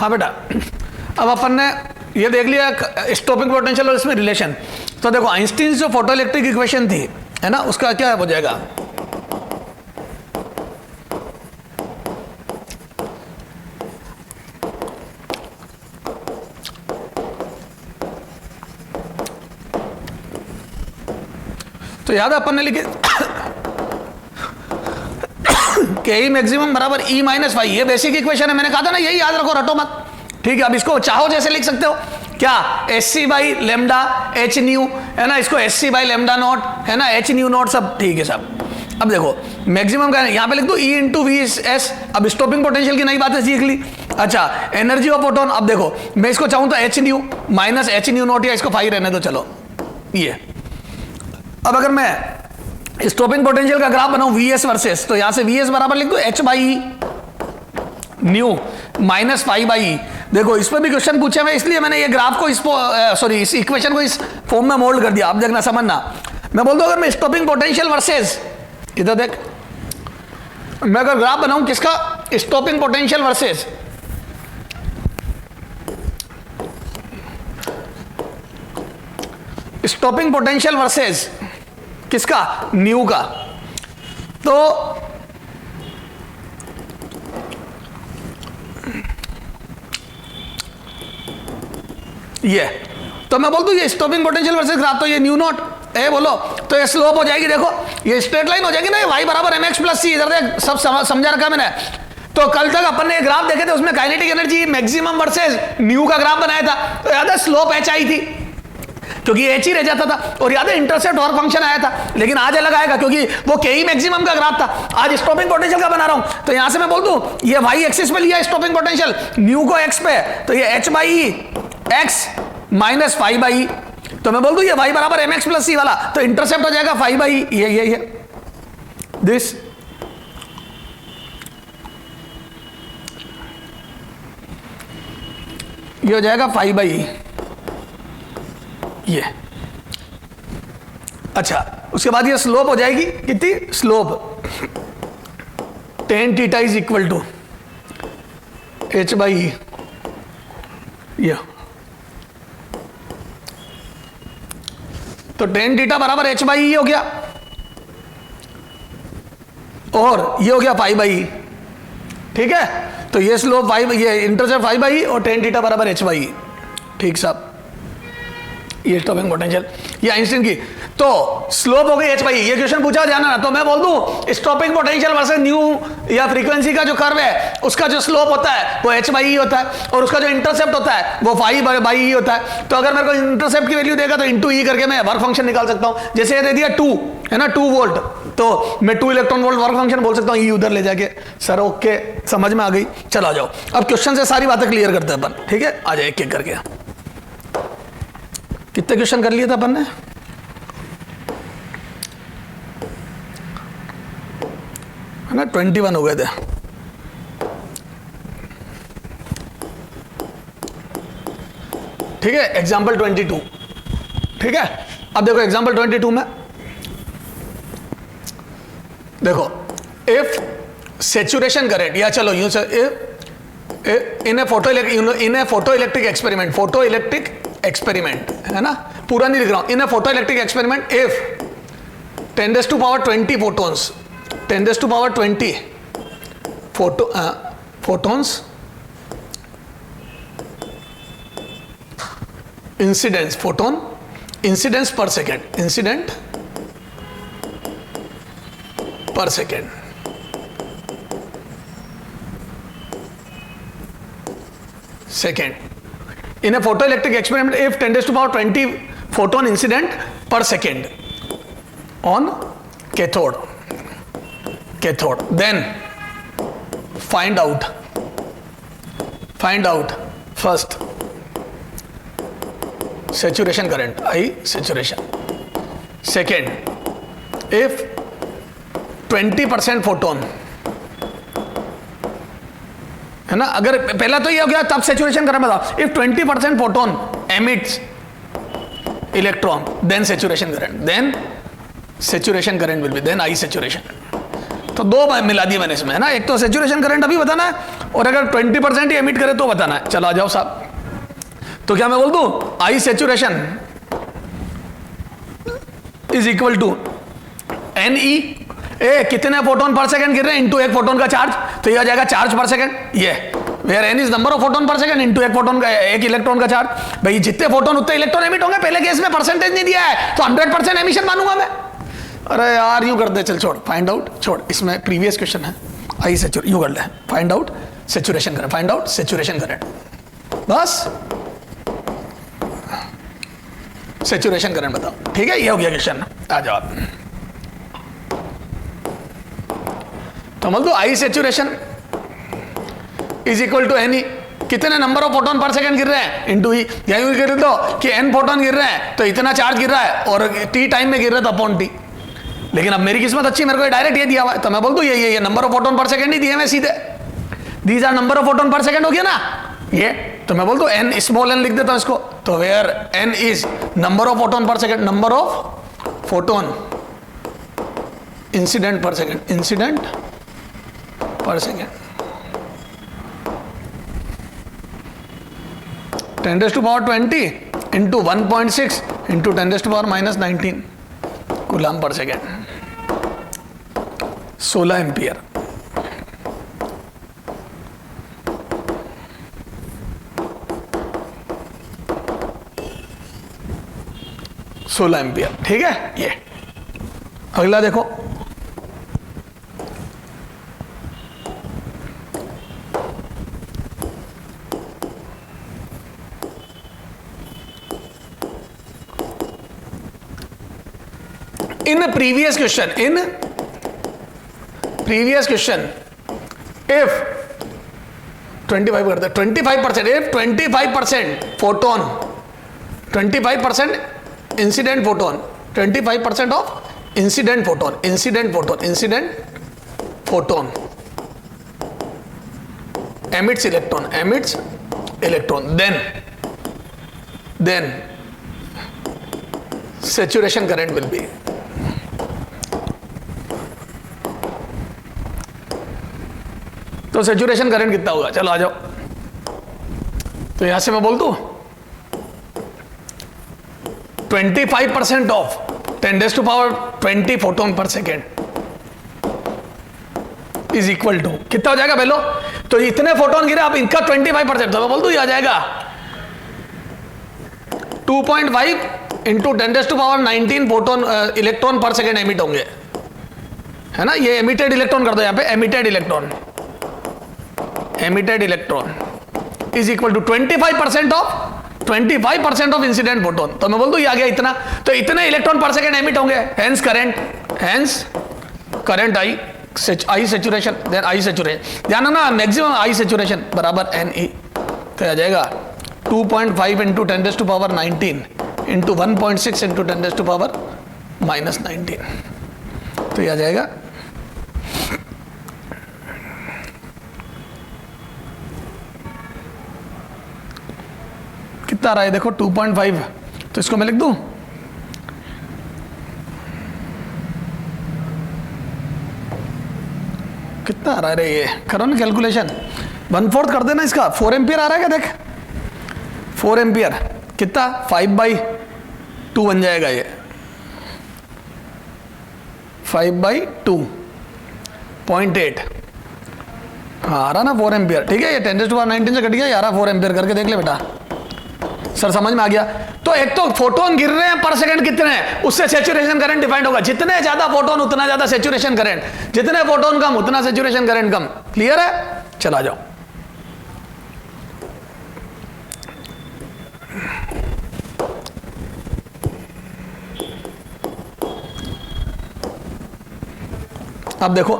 हाँ बेटा, अब अपन ने ये देख लिया स्टॉपिंग पोटेंशियल और इसमें रिलेशन। तो देखो आइंस्टीन जो फोटो इलेक्ट्रिक इक्वेशन थी, है ना, उसका क्या हो जाएगा, तो याद है अपन ने लिखे के ई मैक्सिमम बराबर ई माइनस वाई, ये बेसिक इक्वेशन है, मैंने कहा था ना, यही याद रखो, रटो मत। ठीक है, अब इसको चाहो जैसे लिख सकते हो, क्या H C by lambda H nu, है ना, इसको H C by lambda naught, है ना, एच न्यू नॉट, सब ठीक है सब। अब देखो मैक्सिमम का यहां पे लिख दो ई इंटू वी एस। अब स्टॉपिंग पोटेंशियल की नई बातें सीख ली। अच्छा, एनर्जी ऑफ फोटोन, अब देखो मैं इसको चाहूं तो H nu minus H new not, या इसको 5 रहने दो, चलो ये। अब अगर मैं स्टॉपिंग पोटेंशियल का ग्राफ बनाऊं वी एस वर्सेस, तो यहां से वी एस बराबर लिख दो H by new minus 5 by. देखो इस पर भी क्वेश्चन पूछे हुए, इसलिए मैंने ये ग्राफ को इस इक्वेशन को इस फॉर्म में मोल्ड कर दिया। अब देखना समझना, मैं बोल दूं अगर मैं स्टॉपिंग पोटेंशियल वर्सेस, इधर देख, मैं अगर ग्राफ बनाऊं किसका, stopping potential versus stopping potential versus किसका, न्यू का, तो ये, तो मैं बोल दूं ये स्टॉपिंग पोटेंशियल वर्सेस ग्राफ, तो ये न्यू नॉट ए बोलो, तो ये स्लोप हो जाएगी, देखो ये स्ट्रेट लाइन हो जाएगी ना, वाई बराबर एम एक्स प्लस सी। इधर देख सब समझा रखा मैंने। तो कल तक अपन ने ग्राफ देखे थे, उसमें kinetic energy maximum versus new का ग्राफ बनाया था, तो याद है स्लोप एच आई थी, क्योंकि एच ही रह जाता था, और याद है इंटरसेप्ट वर्क फंक्शन आया था। लेकिन आज अलग आएगा, क्योंकि वो के ई मैक्सिमम का ग्राफ था, आज स्टॉपिंग पोटेंशियल का बना रहा हूं। तो यहां से मैं बोल दूं ये वाई एक्सिस पे लिया स्टॉपिंग पोटेंशियल, न्यू को एक्स पे, तो ये H by x minus 5 by, तो मैं बोल दूं ये वाई बराबर एम एक्स प्लस सी वाला, तो इंटरसेप्ट हो जाएगा 5 बाई ये दिस। ये हो जाएगा 5 बाई ये। अच्छा, उसके बाद ये स्लोप हो जाएगी कितनी, slope tan theta is equal to H by ये, तो tan थीटा बराबर एच बाई ई हो गया, और ये हो गया 5 बाई। ठीक है, तो ये स्लोप 5, ये इंटरसेप्ट 5 बाई और tan थीटा बराबर एच बाई। ठीक साहब, ये स्टॉपिंग पोटेंशियल, ये आइंस्टीन की, तो स्लोप हो गई एच बाई। ये क्वेश्चन पूछा जाना ना, तो मैं बोल दूं स्टॉपिंग पोटेंशियल वर्सेस न्यू या फ्रीक्वेंसी का जो कर्व है, उसका जो स्लोप होता है वो एच बाई ई होता है, और उसका जो इंटरसेप्ट होता है वो 5 बाई ई होता है। तो अगर मेरे को इंटरसेप्ट की वैल्यू देगा तो इंटू ई करके मैं वर्क फंक्शन निकाल सकता हूं। जैसे ये दे दिया 2, है ना, 2 वोल्ट, तो मैं 2 इलेक्ट्रॉन वोल्ट वर्क फंक्शन बोल सकता हूँ, ई उधर ले जाके। सर ओके, समझ में आ गई, चलो आ जाओ, अब क्वेश्चन से सारी बातें क्लियर करते हैं अपन। ठीक है, आ जाए एक एक करके। कितने क्वेश्चन कर लिए थे अपन ने, है ना, 21 हो गए थे। ठीक है, एग्जाम्पल 22। ठीक है, अब देखो एग्जाम्पल 22 में देखो, इफ सेचुरेशन करंट, या चलो यूं से, in a photo electric experiment, photo electric experiment, है ना, पूरा नहीं लिख रहा हूं, in a photo electric experiment if 10⁻20 photons, 10⁻20 photons incidence, photon incidence per second, incident per second, in a photoelectric experiment if 10⁻20 photon incident per second on cathode, then find out first saturation current, I saturation. Second, if 20% photon, है ना, अगर पहला तो ये हो गया, तब saturation current बताओ। If 20% photon emits electron, then saturation current will be, then I saturation. तो दो मिला दिए मैंने इसमें, है ना, एक तो सैचुरेशन करंट अभी बताना है, और अगर 20% ही एमिट करे तो बताना है। चलो आ जाओ साहब, तो क्या मैं बोल दूं I saturation is equal to N E, कितने फोटोन पर सेकंड गिर रहे हैं इनटू एक फोटोन का चार्ज, तो ये आ जाएगा चार्ज पर सेकंड, ये where N is number of photon per second into एक फोटोन का, एक इलेक्ट्रॉन का चार्ज। भाई जितने फोटोन उतने इलेक्ट्रॉन एमिट होंगे, पहले केस में परसेंटेज नहीं दिया है तो 100% एमिशन मानूंगा मैं। अरे यार यूं कर दे, चल छोड़, फाइंड आउट छोड़, इसमें प्रीवियस क्वेश्चन है आई सेचुरेशन, यूं कर ले, find out saturation current, find out saturation current, बस सेचुरेशन करंट बताओ। ठीक है, ये हो गया क्वेश्चन, आ जाओ आप। तो बोल दो I saturation is equal to N E, कितने number of photon per second गिर रहे हैं इनटू ई, यही गिर दो कि एन फोटोन गिर रहे हैं तो इतना चार्ज गिर रहा है और टी टाइम में गिर रहा है तो अपॉन टी। लेकिन अब मेरी किस्मत अच्छी, मेरे को डायरेक्ट ये दिया हुआ है, तो मैं बोल दूं ये number of photon per second ही दिए मैं सीधे, these are number of photon per second हो गया ना ये, तो मैं बोल दूं एन, स्मॉल एन लिख देता हूं इसको, तो where N is number of photon per second, number of photon incident per second, incident per second, 10⁻20 into 1.6 into 10⁻⁻19 coulomb per second, 16 ampere. ठीक है, ये अगला देखो, in previous question if 25 करते, 25% if 25% photon, 25% incident photon, 25% of incident photon emits electron, then saturation current will be, तो saturation current कितना होगा, चलो आ जाओ। तो यहां से मैं बोल दूं 25% of 10⁻20 photon per second is equal to कितना हो जाएगा पहले, तो इतने फोटोन गिरे आप इनका 25%, तो मैं बोल दूं ये आ जाएगा 2.5 into 10⁻19 photon electron per second emit होंगे, है ना, ये एमिटेड इलेक्ट्रॉन कर दो यहां पे, emitted electron is equal to 25% of incident photon, तो मैं बोल दूं ये आ गया इतना, तो इतने इलेक्ट्रॉन पर सेकेंड एमिट होंगे, hence current I saturation, then I saturation, ध्यान रखना मैक्सिमम आई सेचुरेशन बराबर एन ई, तो आ जाएगा 2.5 इंटू 10⁻19 इंटू 1.6 इंटू 10⁻⁻19, तो ये आ जाएगा कितना रहा है देखो 2.5, तो इसको मैं लिख दूं कितना आ रहा है, ये करो ना कैलकुलेशन, 1/4 कर देना इसका, 4 एम्पियर आ रहा है क्या, देख 4 एम्पियर कितना 5/2 बन जाएगा, ये 5/2.8 हाँ आ रहा ना 4 एम्पियर, ठीक है, ये 10⁻19 से कट गया, आ रहा 4 एम्पियर करके देख ले बेटा, सर समझ में आ गया। तो एक तो फोटोन गिर रहे हैं पर सेकंड कितने हैं, उससे सैचुरेशन करंट डिफाइंड होगा, जितने ज्यादा फोटोन उतना ज्यादा सैचुरेशन करंट, जितने फोटोन कम उतना सैचुरेशन करंट कम, क्लियर है, चला जाओ। अब देखो,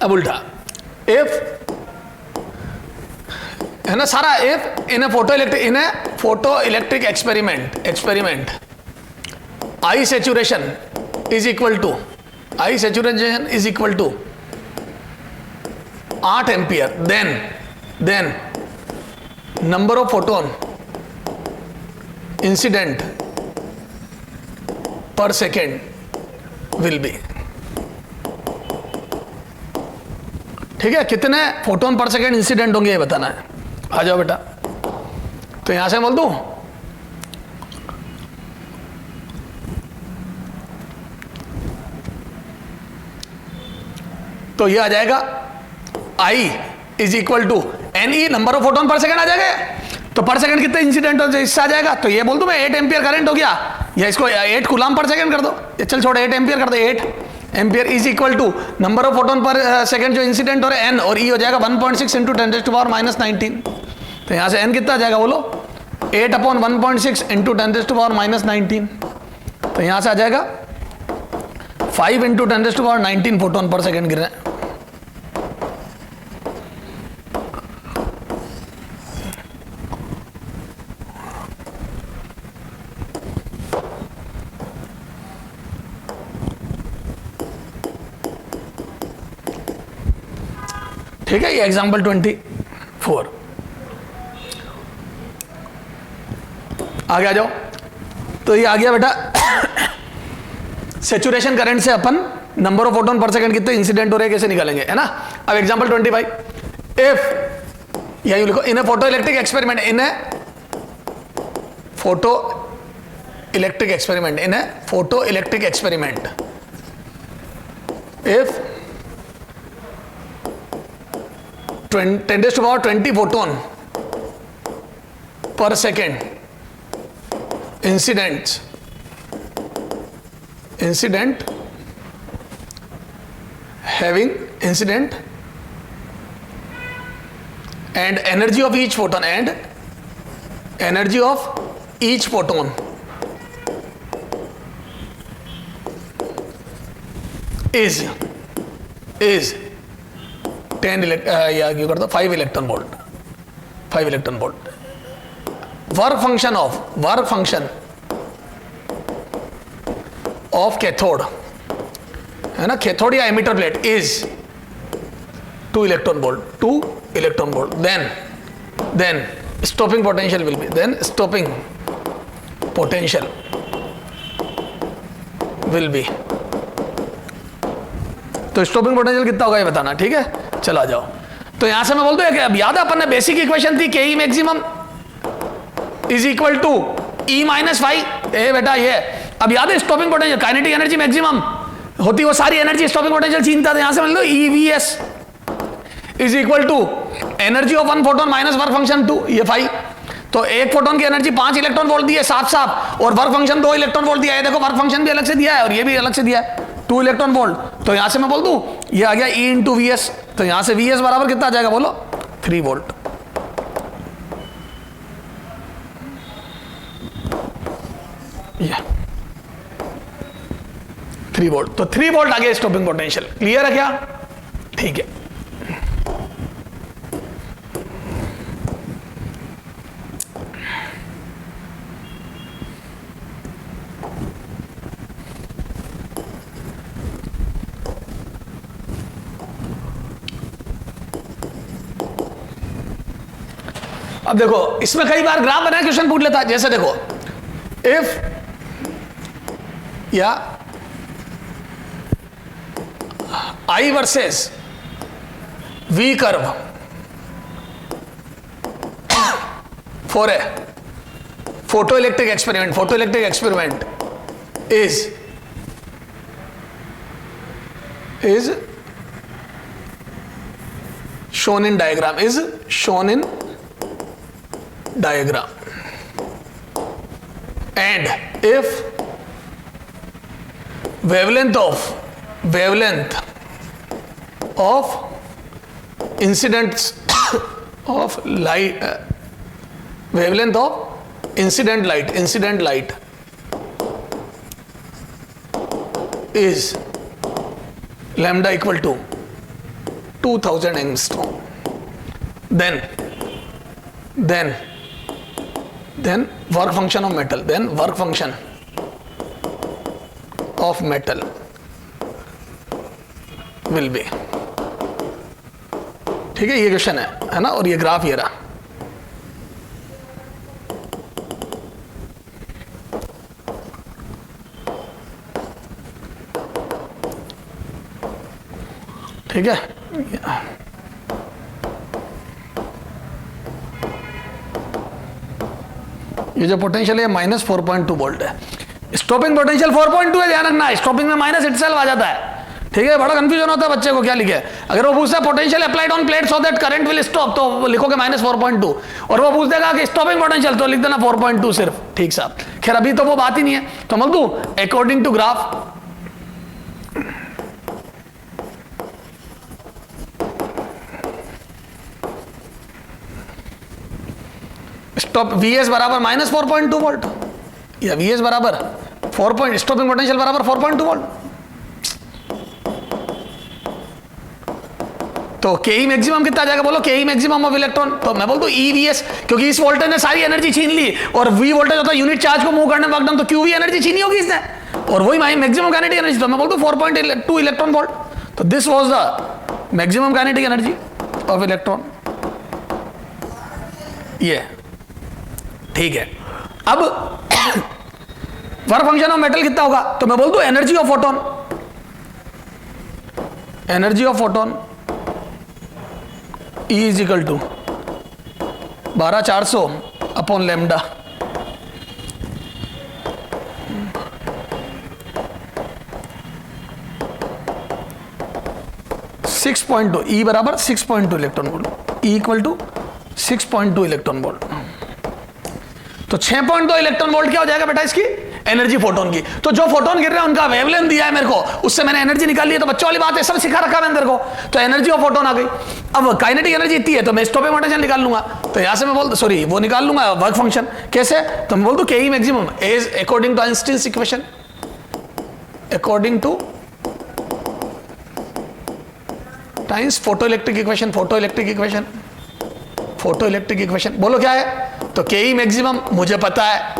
अब उल्टा, इफ है ना सारा, if in a photo electric experiment I saturation is equal to 8 ampere, then number of photon incident per second will be, ठीक है, कितने फोटोन पर सेकेंड इंसिडेंट होंगे ये बताना है। आ जाओ बेटा, तो यहां से बोल दूं तो ये आ जाएगा I is equal to NE, number of photon per second आ जाएगा। तो पर सेकंड कितने इंसिडेंट हो, इससे आ जाएगा। तो ये बोल दूं मैं 8 एम्पियर करंट हो गया, या इसको 8 कूलम पर सेकंड कर दो, चल छोड़ 8 एम्पियर कर दो। 8 ampere is equal to number of photon per second जो इंसिडेंट हो रहे N, और E हो जाएगा 1.6 इंटू 10⁻⁻19। तो यहां से N कितना आ जाएगा बोलो, 8/1.6 इंटू 10⁻⁻19। तो यहां से आ जाएगा 5 इंटू 10⁻19 फोटोन पर सेकंड गिर रहे हैं। ठीक है, ये एग्जाम्पल 24 आगे आ जाओ। तो ये आ गया बेटा सैचुरेशन करंट से अपन number of photon per second कितने इंसिडेंट हो रहे हैं कैसे निकालेंगे, है ना। अब एग्जांपल 25, इफ या यूं लिखो, in a photo electric experiment, in a photo electric experiment, in a photo electric experiment, if 10⁻20 photon per second incident having incident and energy of each photon is 5 electron volt. Work function of cathode, है ना, cathode या emitter plate is 2 electron volt. Then stopping potential will be, तो stopping potential कितना होगा ये बताना, ठीक है। चला जाओ, तो यहां से मैं बोलता हूं, अब याद है अपन ने बेसिक इक्वेशन थी के E maximum is equal to E minus five. ए बेटा ये अब याद है, stopping potential kinetic energy maximum होती, वो सारी एनर्जी स्टॉपिंग पोटेंशियल छीनता था। यहां से मान लो EVS is equal to energy of 1 photon minus work function 2, ये 5। तो एक फोटोन की एनर्जी 5 इलेक्ट्रॉन वोल्ट दी है साफ, और वर्क फंक्शन 2 इलेक्ट्रॉन वोल्ट दिया है। देखो वर्क फंक्शन भी अलग से दिया है और ये भी अलग से दिया है, 2 इलेक्ट्रॉन वोल्ट। तो यहां से मैं बोल दूं ये आ गया E इंटू VS। तो यहां से VS बराबर कितना आ जाएगा बोलो, 3 वोल्ट। ये 3 वोल्ट, तो 3 वोल्ट आ गया स्टॉपिंग पोटेंशियल। क्लियर है क्या? ठीक है। अब देखो, इसमें कई बार ग्राफ बनाया क्वेश्चन पूछ लेता है, जैसे देखो इफ या I versus V curve for a photo electric experiment is shown in diagram, and if wavelength of incidents of light, wavelength of incident light is lambda equal to 2000 angstrom, then work function of metal will be, ठीक है। ये question है ना, और ये graph ये रहा। ठीक है, ये जो पोटेंशियल है -4.2 वोल्ट है। स्टॉपिंग पोटेंशियल 4.2 है, ध्यान रखना। स्टॉपिंग में माइनस इटसेल्फ आ जाता है, ठीक है। बड़ा कंफ्यूजन होता है बच्चे को क्या लिखे। अगर वो पूछता है potential applied on plate so that current will stop, तो लिखोगे -4.2, और वो पूछ देगा कि स्टॉपिंग पोटेंशियल, तो लिख देना 4.2 सिर्फ, ठीक साहब। खैर अभी तो वो बात ही नहीं है, तो मैं दूं according to graph stop Vs बराबर -4.2 वोल्ट, या Vs बराबर 4 स्टॉपिंग पोटेंशियल बराबर 4.2 वोल्ट। तो के मैक्सिमम कितना जाएगा बोलो, के मैक्सिमम ऑफ इलेक्ट्रॉन। तो मैं बोलता हूँ EVS, क्योंकि इस वोल्टेज ने सारी एनर्जी छीन ली, और V वोल्टेज होता है यूनिट चार्ज को मूव करने में एकदम, तो QV एनर्जी छीनी होगी इसने, और वही मैक्सिमम काइनेटिक एनर्जी। तो मैं बोलता हूँ 4.2 इलेक्ट्रॉन वोल्ट। तो this was the maximum kinetic energy of electron, ये ठीक है। अब वर्क फंक्शन ऑफ मेटल कितना होगा, तो मैं बोल दूं energy of photon, energy of photon E is equal to 12400 upon lambda. E बराबर 6.2 electron volt, E equal to 6.2 electron volt. तो 6.2 इलेक्ट्रॉन वोल्ट क्या हो जाएगा बेटा इसकी एनर्जी फोटोन की। तो जो फोटोन गिर रहे हैं उनका वेवलेंथ दिया है मेरे को, उससे मैंने एनर्जी निकाल ली है। तो बच्चों वाली बात है, सब सिखा रखा है मैंने तेरे को। तो एनर्जी ऑफ फोटोन आ गई। अब काइनेटिक एनर्जी इतनी है, तो मैं स्टॉपिंग पोटेंशियल निकाल लूंगा। तो यहां से मैं बोल सॉरी वो निकाल लूंगा वर्क फंक्शन। कैसे, तो मैं बोल दूं K maximum is according to Einstein's equation, according to times photo electric equation, photo electric equation, photo electric equation. बोलो क्या है, तो के मैक्सिमम मुझे पता है,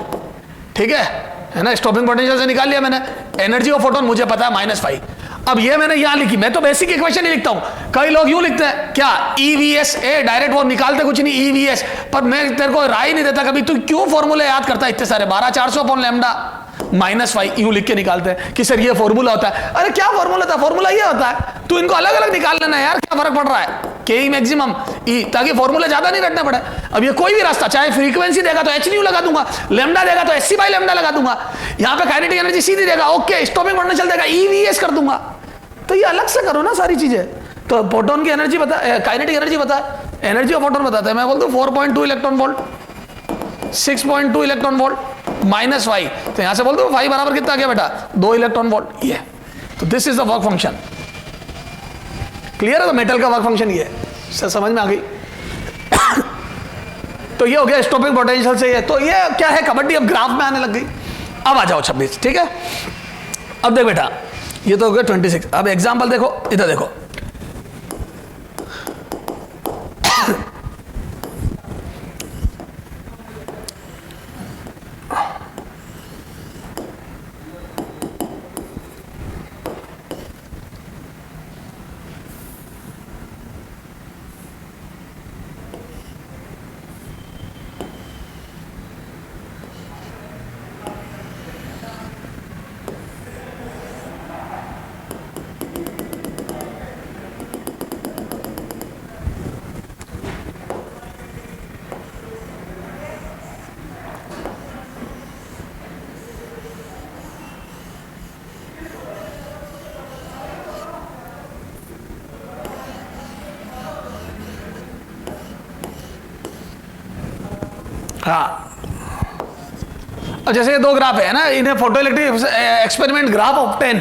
ठीक है ना, स्टॉपिंग पोटेंशियल से निकाल लिया मैंने। एनर्जी ऑफ फोटोन मुझे पता है -5। अब ये मैंने यहां लिखी, मैं तो बेसिक इक्वेशन ही लिखता हूं। कई लोग यूं लिखते हैं क्या EVS ए डायरेक्ट, वो निकालते कुछ नहीं EVS, पर मैं तेरे को राय नहीं देता कभी, तू क्यों फॉर्मूले याद करता है इतने सारे, 12400 अपॉन लैम्डा -5 यूं लिख के निकालते हैं कि सर ये फॉर्मूला होता है। अरे क्या फॉर्मूला था, फॉर्मूला ये होता है, तू इनको अलग अलग निकाल लेना यार, क्या फर्क पड़ रहा है। के मैक्सिमम E, ताकि फॉर्मूला ज्यादा नहीं रटना पड़े। अब ये कोई भी रास्ता, चाहे फ्रीक्वेंसी देगा तो h लगा दूंगा, लैम्डा देगा तो SC/λ लगा दूंगा, यहां पे काइनेटिक एनर्जी सीधी देगा, ओके, स्टॉपिंग पोटेंशियल देगा EVS कर दूंगा। तो ये अलग से करो ना सारी चीजें। तो फोटोन की एनर्जी बता, काइनेटिक एनर्जी बता, एनर्जी ऑफ फोटोन बताता है। मैं बोलता हूं 4.2 इलेक्ट्रॉन वोल्ट, 6.2 इलेक्ट्रॉन वोल्ट -5। तो यहां से बोलते हो 5 बराबर कितना आ गया बेटा, 2 इलेक्ट्रॉन वोल्ट। ये तो this is the work function. Clear है, तो मेटल का वर्क फंक्शन ये है, समझ में आ गई। तो ये हो गया स्टॉपिंग पोटेंशियल से। ये तो ये क्या है, कबड्डी अब ग्राफ में आने लग गई। अब आ जाओ 26, ठीक है। अब देख बेटा, ये तो हो गया 26। अब एग्जाम्पल देखो, इधर देखो, हाँ, अब जैसे ये दो ग्राफ है ना, इन्हें photo electric experiment graph obtain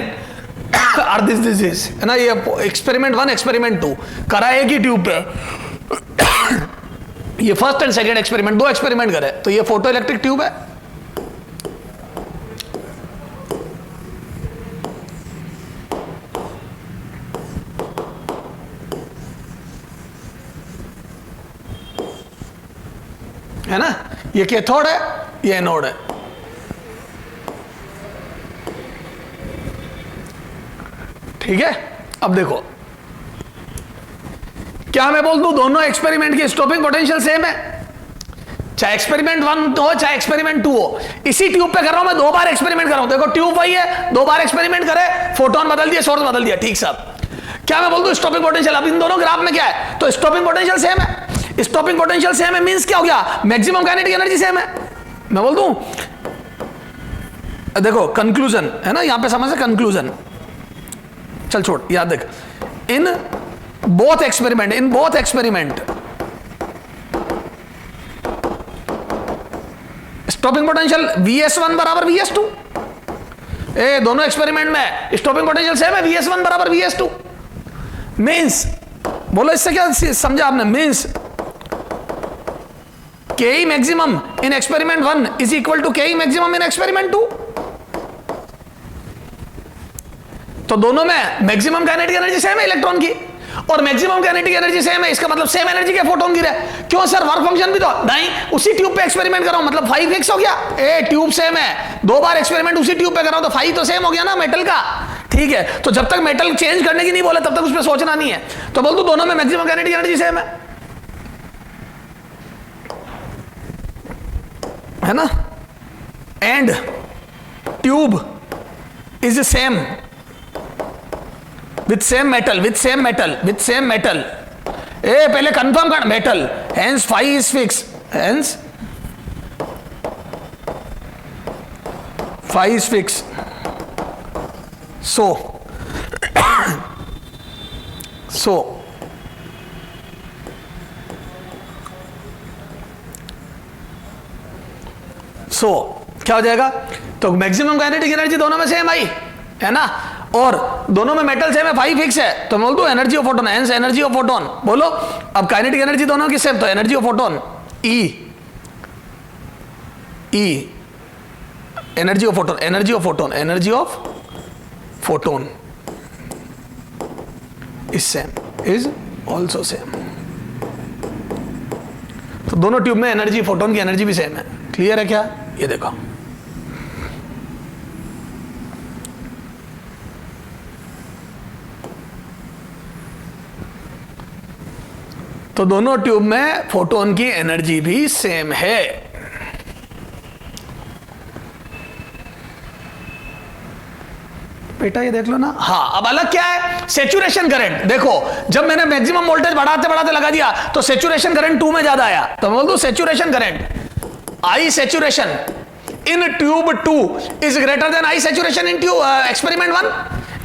are this is है ना, ये एक्सपेरिमेंट 1 एक्सपेरिमेंट 2 करा एक ही ट्यूब पे। ये first and second experiment, 2 experiment करे। तो ये फोटो इलेक्ट्रिक ट्यूब है ना, ये कैथोड है, ये एनोड है। ठीक है, अब देखो, क्या मैं बोल दूं दोनों एक्सपेरिमेंट की स्टॉपिंग पोटेंशियल सेम है, चाहे एक्सपेरिमेंट 1 हो चाहे एक्सपेरिमेंट 2 हो। इसी ट्यूब पे कर रहा हूं मैं, 2 बार एक्सपेरिमेंट कर रहा हूं। देखो ट्यूब वही है, 2 बार एक्सपेरिमेंट करे, फोटोन बदल दिया, सोर्स बदल दिया, ठीक साहब। क्या मैं बोल दूं स्टॉपिंग पोटेंशियल, अब इन दोनों ग्राफ में क्या है, तो स्टॉपिंग पोटेंशियल सेम है। स्टॉपिंग पोटेंशियल सेम है मींस क्या हो गया, मैक्सिमम काइनेटिक एनर्जी सेम है। मैं बोल दूं, देखो कंक्लूजन है ना, यहां पे समझ है कंक्लूजन, चल छोड़, याद देख, in both experiment stopping potential Vs1 बराबर Vs2, दोनों एक्सपेरिमेंट में स्टॉपिंग पोटेंशियल सेम है, Vs1 बराबर Vs2। मींस बोलो इससे क्या समझा आपने, means Ke maximum in experiment 1 is equal to Ke maximum in experiment 2। तो दोनों में मैक्सिमम काइनेटिक एनर्जी सेम है इलेक्ट्रॉन की, और मैक्सिमम काइनेटिक एनर्जी सेम है, इसका मतलब सेम एनर्जी के फोटोन गिरे। क्यों सर, वर्क फंक्शन भी तो नहीं, उसी ट्यूब पे एक्सपेरिमेंट कर रहा हूं, मतलब 5 फिक्स हो गया। ट्यूब सेम है, 2 बार एक्सपेरिमेंट उसी ट्यूब पे कर रहा हूं, तो 5 तो सेम हो गया ना मेटल का। ठीक है, तो जब तक मेटल चेंज करने की नहीं बोले तब तक उस पर सोचना नहीं है। तो बोल दो दोनों में मैक्सिमम काइनेटिक एनर्जी सेम है ना, and tube is same with same metal, पहले कंफर्म कर metal, hence phi is fix, hence phi is fix. So क्या हो जाएगा, तो मैक्सिमम काइनेटिक एनर्जी दोनों में सेम आई है ना, और दोनों में मेटल सेम है, 5 फिक्स है, तो बोल दो energy of photon, hence energy of photon. बोलो अब काइनेटिक एनर्जी दोनों की सेम, तो energy of photon energy of photon is also same. तो दोनों ट्यूब में एनर्जी, फोटोन की एनर्जी भी सेम है। क्लियर है क्या, ये देखो, तो दोनों ट्यूब में फोटोन की एनर्जी भी सेम है। बेटा ये देख लो ना, हाँ अब अलग क्या है, सेचुरेशन करंट। देखो जब मैंने मैक्सिमम वोल्टेज बढ़ाते बढ़ाते लगा दिया तो सेचुरेशन करंट 2 में ज्यादा आया, तो मैं बोल दूं saturation current I saturation in tube 2 is greater than I saturation in tube experiment 1।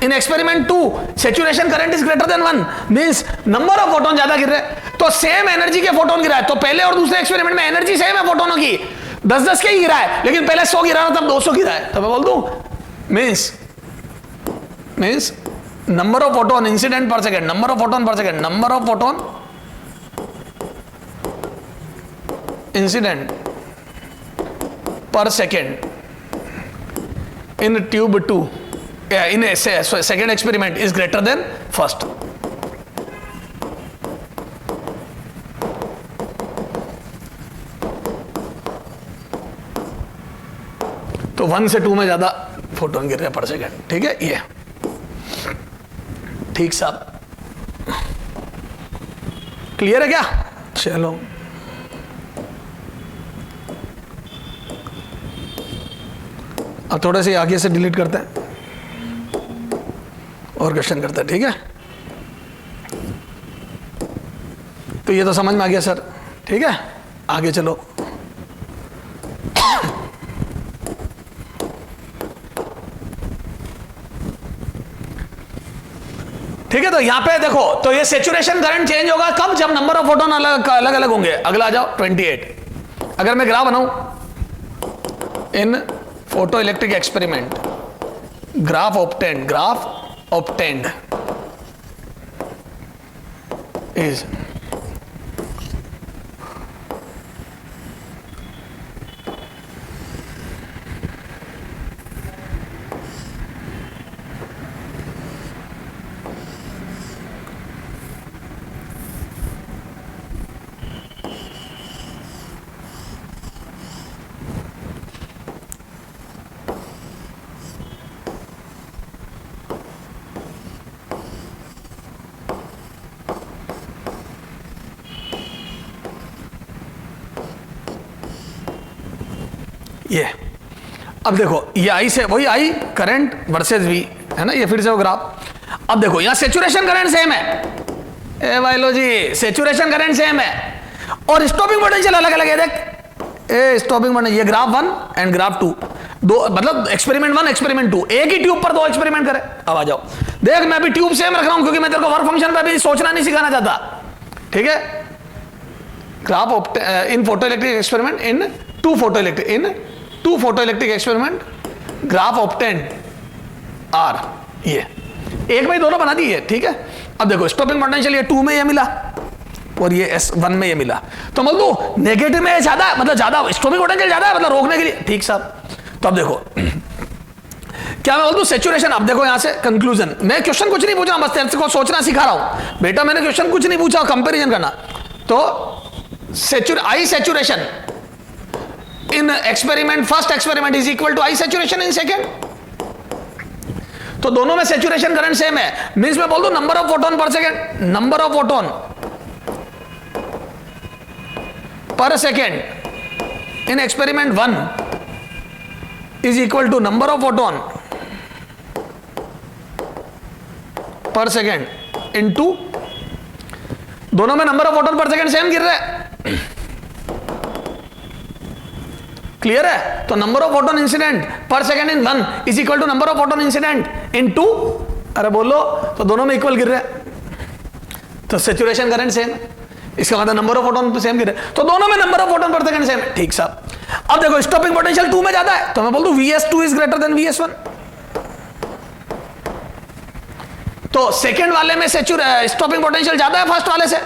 In experiment 2 saturation current is greater than 1, means number of photon ज्यादा गिर रहे, तो सेम एनर्जी के फोटोन गिरा है। तो पहले और दूसरे एक्सपेरिमेंट में एनर्जी सेम है फोटोनों की, 10-10 के ही गिरा है, लेकिन पहले 100 गिरा था तब 200 गिरा है। तो मैं बोल दूं means number of photon incident per second, number of photon incident per second in tube 2 in a second experiment is greater than first। तो 1 से 2 में ज्यादा फोटोन गिर रहे पर सेकेंड। ठीक है, ये ठीक साहब, क्लियर है क्या? चलो अब थोड़े से आगे से डिलीट करते हैं और क्वेश्चन करते हैं। ठीक है, तो ये तो समझ में आ गया सर। ठीक है, आगे चलो। ठीक है, तो यहां पे देखो, तो ये सेचुरेशन करंट चेंज होगा कब, जब नंबर ऑफ फोटोन अलग अलग होंगे। अगला आ जाओ 28। अगर मैं ग्राफ बनाऊं in photo electric experiment, graph obtained is ये। अब देखो ये आई से वही आई करंट वर्सेस वी है ना, ये फिर से वो ग्राफ। अब देखो यहां सेचुरेशन करंट सेम है, ए भाई लो जी, सेचुरेशन करंट सेम है और स्टॉपिंग पोटेंशियल अलग अलग है। देख ए स्टॉपिंग पोटेंशियल, ये ग्राफ 1 एंड ग्राफ 2, दो मतलब एक्सपेरिमेंट 1 एक्सपेरिमेंट 2, एक ही ट्यूब पर दो एक्सपेरिमेंट करे। अब आ जाओ, देख मैं भी ट्यूब सेम रख रहा हूं क्योंकि मैं तेरे को वर्क फंक्शन पे भी सोचना नहीं सिखाना चाहता, ठीक है। Graph in photoelectric experiment in two photoelectric experiment, graph obtained are, ये एक में दोनों बना दिए, ठीक है। अब देखो स्टॉपिंग पोटेंशियल ये 2 में ये मिला और ये S1 में ये मिला, तो बोल दो नेगेटिव में ज्यादा है, मतलब ज्यादा स्टॉपिंग पोटेंशियल ज्यादा है, मतलब रोकने के लिए, ठीक साहब। तो अब देखो क्या मैं बोल दूं सेचुरेशन। अब देखो यहां से कंक्लूजन, मैं क्वेश्चन कुछ नहीं पूछ रहा, बस तेरे को सोचना सिखा रहा हूं बेटा, मैंने क्वेश्चन कुछ नहीं पूछा, कंपैरिजन करना। तो I saturation in experiment first experiment is equal to I saturation in second, तो दोनों में सेचुरेशन करंट सेम है, मींस मैं बोल दूं number of photon per second, number of photon per second in experiment 1 is equal to number of photon per second into, दोनों में number of photon per second same गिर रहा है, clear है। तो number of photon incident per second in 1 is equal to number of photon incident in 2, अरे बोलो, तो दोनों में इक्वल गिर रहा है, तो सेचुरेशन करंट सेम, इसका मतलब नंबर ऑफ फोटोन सेम गिर रहा है, तो दोनों में number of photon per second same, ठीक साहब। अब देखो स्टॉपिंग पोटेंशियल 2 में ज्यादा है, तो मैं बोल दूं Vs2 is greater then Vs1, तो सेकेंड वाले में स्टॉपिंग पोटेंशियल ज्यादा है फर्स्ट वाले से,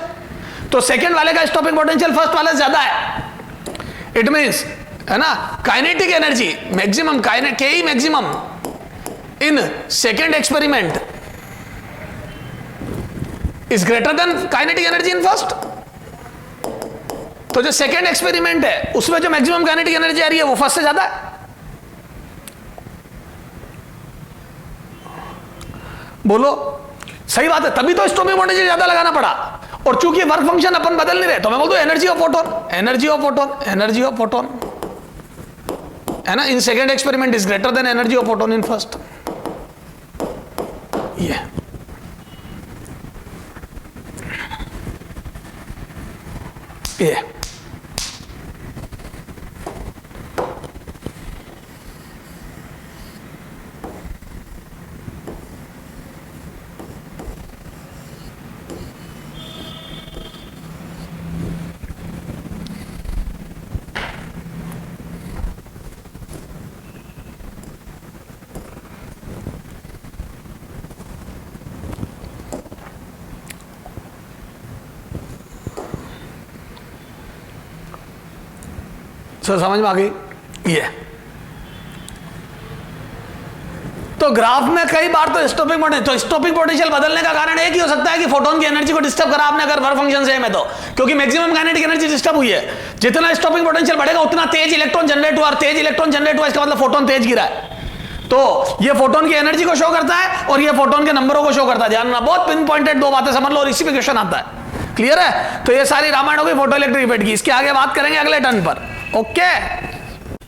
तो सेकेंड वाले का स्टॉपिंग पोटेंशियल फर्स्ट वाले से ज्यादा है, इट मींस है ना काइनेटिक एनर्जी मैक्सिमम के maximum in second experiment is greater then kinetic energy in first, तो जो सेकेंड एक्सपेरिमेंट है उसमें जो मैक्सिमम काइनेटिक एनर्जी आ रही है वो फर्स्ट से ज्यादा है, बोलो सही बात है, तभी तो स्टॉपिंग पोटेंशियल ज्यादा लगाना पड़ा, और चूंकि वर्क फंक्शन अपन बदल नहीं रहे, तो मैं बोल दूं एनर्जी ऑफ फोटोन है ना in second experiment is greater then energy of photon in first, ये सर समझ में आ गई ये। तो ग्राफ में कई बार तो स्टॉपिंग पोटेंशियल बदलने का कारण एक ही हो सकता है कि फोटोन की एनर्जी को डिस्टर्ब करा आपने, अगर वर्क फंक्शन सेम है तो, क्योंकि मैक्सिमम काइनेटिक एनर्जी डिस्टर्ब हुई है, जितना स्टॉपिंग पोटेंशियल बढ़ेगा उतना तेज इलेक्ट्रॉन जनरेट हुआ, और तेज इलेक्ट्रॉन जनरेट हुआ इसका मतलब फोटोन तेज गिरा है, तो ये फोटोन की एनर्जी को शो करता है और ये फोटोन के नंबरों को शो करता है। ध्यान रखना, बहुत पिन पॉइंटेड दो बातें समझ लो और इसी पे क्वेश्चन आता है, क्लियर है। तो ये सारी रामायण हो गई फोटो इलेक्ट्रिक इफेक्ट की, इसके आगे बात करेंगे अगले टर्न पर, ओके।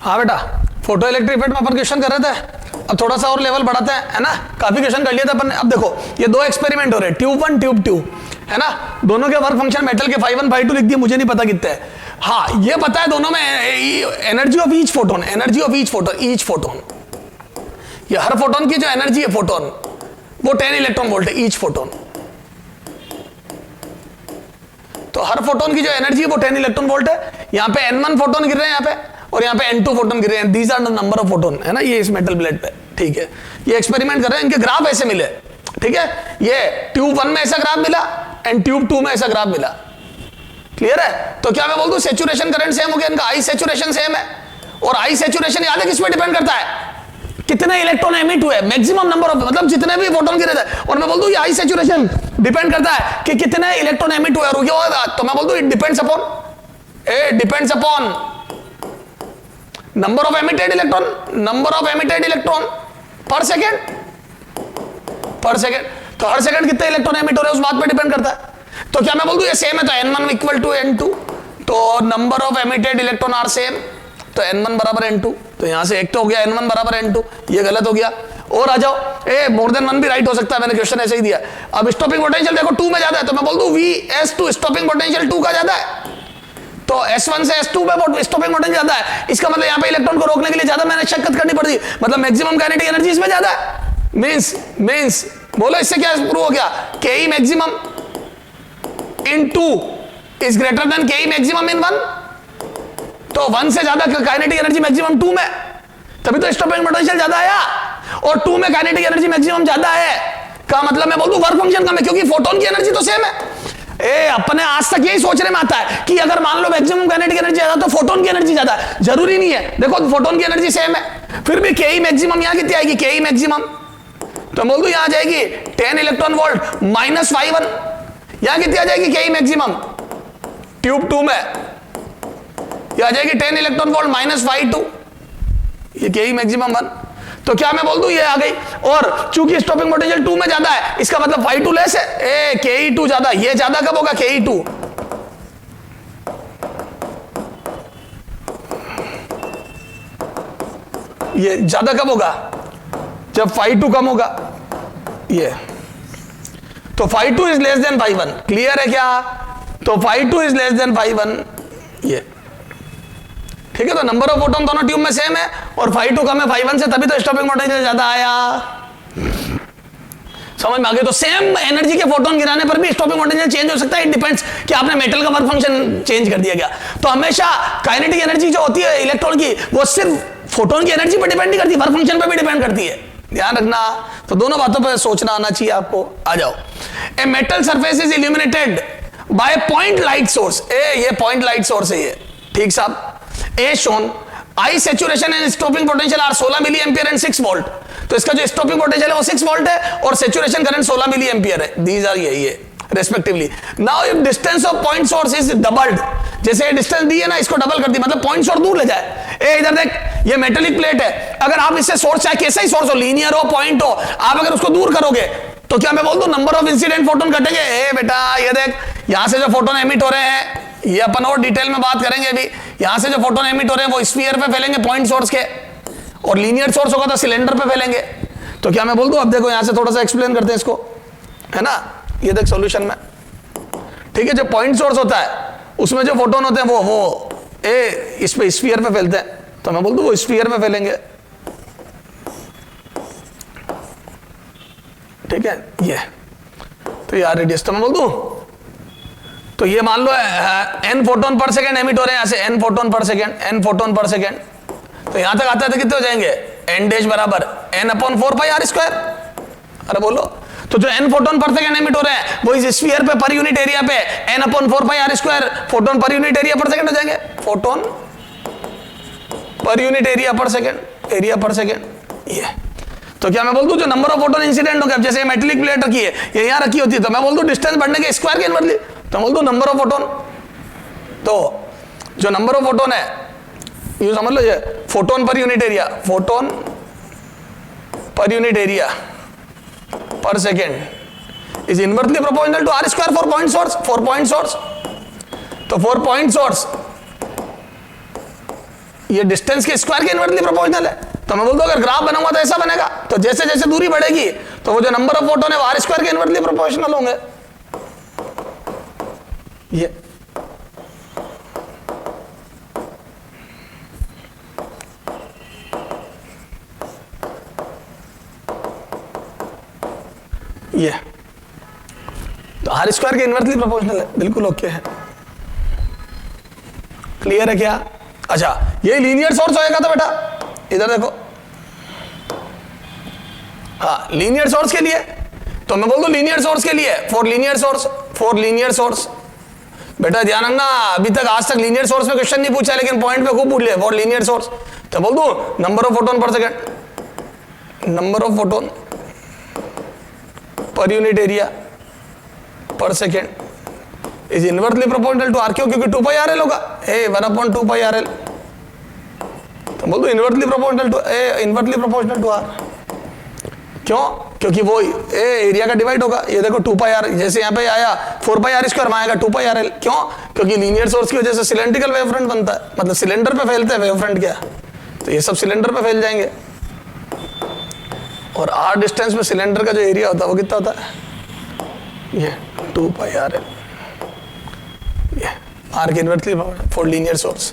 हाँ बेटा, फोटो इलेक्ट्रिक इफेक्ट में अपन क्वेश्चन कर रहे थे, अब थोड़ा सा और लेवल बढ़ाते हैं, है ना, काफी क्वेश्चन कर लिए थे अपन ने। अब देखो ये दो एक्सपेरिमेंट हो रहे हैं, ट्यूब 1 ट्यूब 2, है ना, दोनों के वर्क फंक्शन मेटल के phi1 phi2 लिख दिए, मुझे नहीं पता कितने है। हाँ ये पता है दोनों में एनर्जी ऑफ ईच फोटोन, ये हर फोटोन की जो एनर्जी है फोटोन वो 10 इलेक्ट्रॉन वोल्ट है ईच फोटोन, तो हर फोटोन की जो एनर्जी है वो 10 इलेक्ट्रॉन वोल्ट है। यहाँ पे n1 फोटोन गिर रहे हैं यहाँ पे, और यहाँ पे n2 फोटोन गिर रहे हैं, these are the number of photon, है ना, ये इस मेटल प्लेट पे, ठीक है। ये एक्सपेरिमेंट कर रहे हैं, इनके ग्राफ ऐसे मिले, ठीक है, ये ट्यूब 1 में ऐसा ग्राफ मिला एंड ट्यूब 2 में ऐसा ग्राफ मिला, क्लियर है। तो क्या मैं बोल दूं सेचुरेशन करंट सेम हो गया, इनका आई सेचुरेशन सेम है, और आई सेचुरेशन याद है किस पे डिपेंड करता है, कितने इलेक्ट्रॉन एमिट हुए, मैक्सिमम नंबर ऑफ, मतलब जितने भी फोटोन गिरे थे, और मैं बोल दूं ये आई सेचुरेशन डिपेंड करता है कि कितने इलेक्ट्रॉन एमिट हुए, और ये होगा, तो मैं बोल दूं it depends upon number of emitted electron per second, तो हर सेकंड कितने इलेक्ट्रॉन एमिट हो रहे हैं उस बात पे डिपेंड करता है। तो क्या मैं बोल दूं ये सेम है, तो n1 इक्वल टू n2, तो number of emitted electron are same, तो n1 बराबर n2, तो यहां से एक तो हो गया n1 बराबर n2, ये गलत हो गया, और आ जाओ मोर देन 1 भी राइट हो सकता है, मैंने क्वेश्चन ऐसे ही दिया। अब स्टॉपिंग पोटेंशियल देखो 2 में ज्यादा है, तो मैं बोल दूं Vs2 स्टॉपिंग पोटेंशियल 2 का ज्यादा है, तो S1 से S2 पे स्टॉपिंग पोटेंशियल ज्यादा है, इसका मतलब यहाँ पे इलेक्ट्रॉन को रोकने के लिए ज्यादा मेहनत करनी पड़ती, मतलब मैक्सिमम काइनेटिक एनर्जी इसमें ज्यादा है। मींस बोलो इससे क्या प्रूव हो गया, Ke maximum in 2 is greater then Ke maximum इन 1। तो 1 से ज्यादा काइनेटिक एनर्जी मैक्सिमम 2 में, तभी तो स्टॉपिंग पोटेंशियल ज्यादा आया। और 2 में काइनेटिक एनर्जी मैक्सिमम ज्यादा है का मतलब मैं बोल दूं वर्क फंक्शन कम है, क्योंकि फोटोन की एनर्जी तो सेम है। अपने आज तक यही सोचने में आता है कि अगर मान लो मैक्सिमम काइनेटिक एनर्जी ज्यादा तो फोटोन की एनर्जी ज्यादा है, जरूरी नहीं है। देखो फोटोन की एनर्जी सेम है, फिर भी Ke मैक्सिमम यहां कितनी आएगी, Ke मैक्सिमम तो बोल दूं यहां आ जाएगी 10 इलेक्ट्रॉन वोल्ट -φ1, यहां कितनी आ जाएगी Ke मैक्सिमम ट्यूब 2 में, यह आ जाएगी 10 इलेक्ट्रॉन वोल्ट -φ2, ये Ke मैक्सिमम 1। तो क्या मैं बोल दूं ये आ गई, और चूंकि स्टॉपिंग पोटेंशियल 2 में ज्यादा है, इसका मतलब φ2 लेस है, Ke2 ज्यादा, ये ज्यादा कब होगा Ke2, ये ज्यादा कब होगा जब φ2 कम होगा, ये तो φ2 इज लेस देन φ1, क्लियर है क्या, तो φ2 इज लेस देन φ1, ये ठीक है। तो नंबर ऑफ फोटोन दोनों ट्यूब में सेम है और φ2 कम है φ1 से, तभी तो स्टॉपिंग पोटेंशियल ज्यादा आया, समझ में आ गया। तो सेम एनर्जी के फोटोन गिराने पर भी स्टॉपिंग पोटेंशियल चेंज हो सकता है, इट डिपेंड्स कि आपने मेटल का वर्क फंक्शन चेंज कर दिया गया। तो हमेशा काइनेटिक एनर्जी जो होती है इलेक्ट्रॉन की, वो सिर्फ फोटोन की एनर्जी पर डिपेंड नहीं करती, वर्क फंक्शन पर भी डिपेंड करती है, ध्यान रखना। तो दोनों बातों पर सोचना आना चाहिए आपको। आ जाओ, a metal surface is illuminated by point light source, ये पॉइंट लाइट सोर्स है ये, ठीक साहब। A shown I saturation and stopping potential are 16 milli ampere and 6 volt, तो इसका जो स्टॉपिंग पोटेंशियल है वो 6 वोल्ट है और सेचुरेशन करंट 16 मिली एम्पियर है, दीज आर ये respectively. Now if distance of point source is doubled, जैसे डिस्टेंस दी है ना, इसको डबल कर दी, मतलब पॉइंट सोर्स दूर ले जाए। ए इधर देख, ये मेटेलिक प्लेट है, अगर आप इससे सोर्स चाहे कैसा ही सोर्स हो, लीनियर हो पॉइंट हो, आप अगर उसको दूर करोगे तो क्या मैं बोल दूं नंबर ऑफ इंसिडेंट फोटोन घटेंगे। ए बेटा ये देख, यहां से जो फोटोन एमिट हो रहे हैं, ये अपन और डिटेल में बात करेंगे अभी, यहां से जो फोटोन एमिट हो रहे हैं वो स्फीयर पे फैलेंगे पॉइंट सोर्स के, और लीनियर सोर्स होगा तो सिलेंडर पे फैलेंगे। तो क्या मैं बोल दूं, अब देखो यहां से थोड़ा सा एक्सप्लेन करते हैं इसको, है ना, ये देख सॉल्यूशन में, ठीक है। जो पॉइंट सोर्स होता है उसमें जो फोटोन होते हैं वो इस पे स्फीयर पे फैलते हैं, तो मैं बोल दूं वो स्फीयर पे फैलेंगे, ठीक है। ये तो यार रेडियस, तो मैं बोल दूं, तो ये मान लो n photon per second emit हो रहे हैं, यहां से n photon per second, n photon per second, तो यहां तक आता है तो कितने हो जाएंगे, n डैश बराबर n/4πr²। अरे बोलो, तो जो n photon per second emit हो रहे हैं वो इस स्फीयर पे पर यूनिट एरिया पे n/4πr² photon per unit area per second हो जाएंगे, photon per unit area per second, ये। तो क्या मैं बोल दूं जो नंबर ऑफ फोटोन इंसिडेंट हो गया, जैसे मेटेलिक प्लेट रखी है, ये यहां रखी होती है, तो मैं बोल दूं डिस्टेंस बढ़ने के स्क्वायर के इनवर्सली, तो बोल दो नंबर ऑफ फोटोन। तो जो नंबर ऑफ फोटोन है, ये समझ लो, ये photon per unit area, photon per unit area per second is inversely proportional to r² for point source. तो फॉर पॉइंट सोर्स ये डिस्टेंस के स्क्वायर के इनवर्सली प्रोपोर्शनल है। तो मैं बोल दूं अगर ग्राफ बना हुआ तो ऐसा बनेगा, तो जैसे जैसे दूरी बढ़ेगी तो वो जो नंबर ऑफ फोटोन है वो r² के इनवर्सली प्रोपोर्शनल होंगे, ये। ये तो r² के इनवर्सली प्रोपोर्शनल है, बिल्कुल ओके है, क्लियर है क्या। अच्छा, ये लीनियर सोर्स होएगा तो बेटा इधर देखो, हाँ लीनियर सोर्स के लिए, तो मैं बोल दूं लीनियर सोर्स के लिए फॉर लीनियर सोर्स, बेटा ध्यान रखना, अभी तक आज तक लीनियर सोर्स में क्वेश्चन नहीं पूछा, लेकिन पॉइंट पे खूब पूछ लिया, फॉर लीनियर सोर्स। तो बोल दूं number of photon per second, number of photon per unit area per second is inversely proportional to r, क्योंकि 2πrl होगा, 1/2πrl। तो बोल दो इनवर्सली प्रोपोर्शनल टू r, क्यों, क्योंकि वो एरिया का डिवाइड होगा, ये देखो 2πr, जैसे यहाँ पे आया 4πr², वहां आएगा 2πrl, क्यों, क्योंकि लीनियर सोर्स की वजह से सिलेंड्रिकल वेव फ्रंट बनता है, मतलब सिलेंडर पे फैलते हैं वेव फ्रंट, क्या, तो ये सब सिलेंडर पे फैल जाएंगे, और r डिस्टेंस में सिलेंडर का जो एरिया होता है वो कितना होता है, ये 2πrl, ये arc inversely for linear source,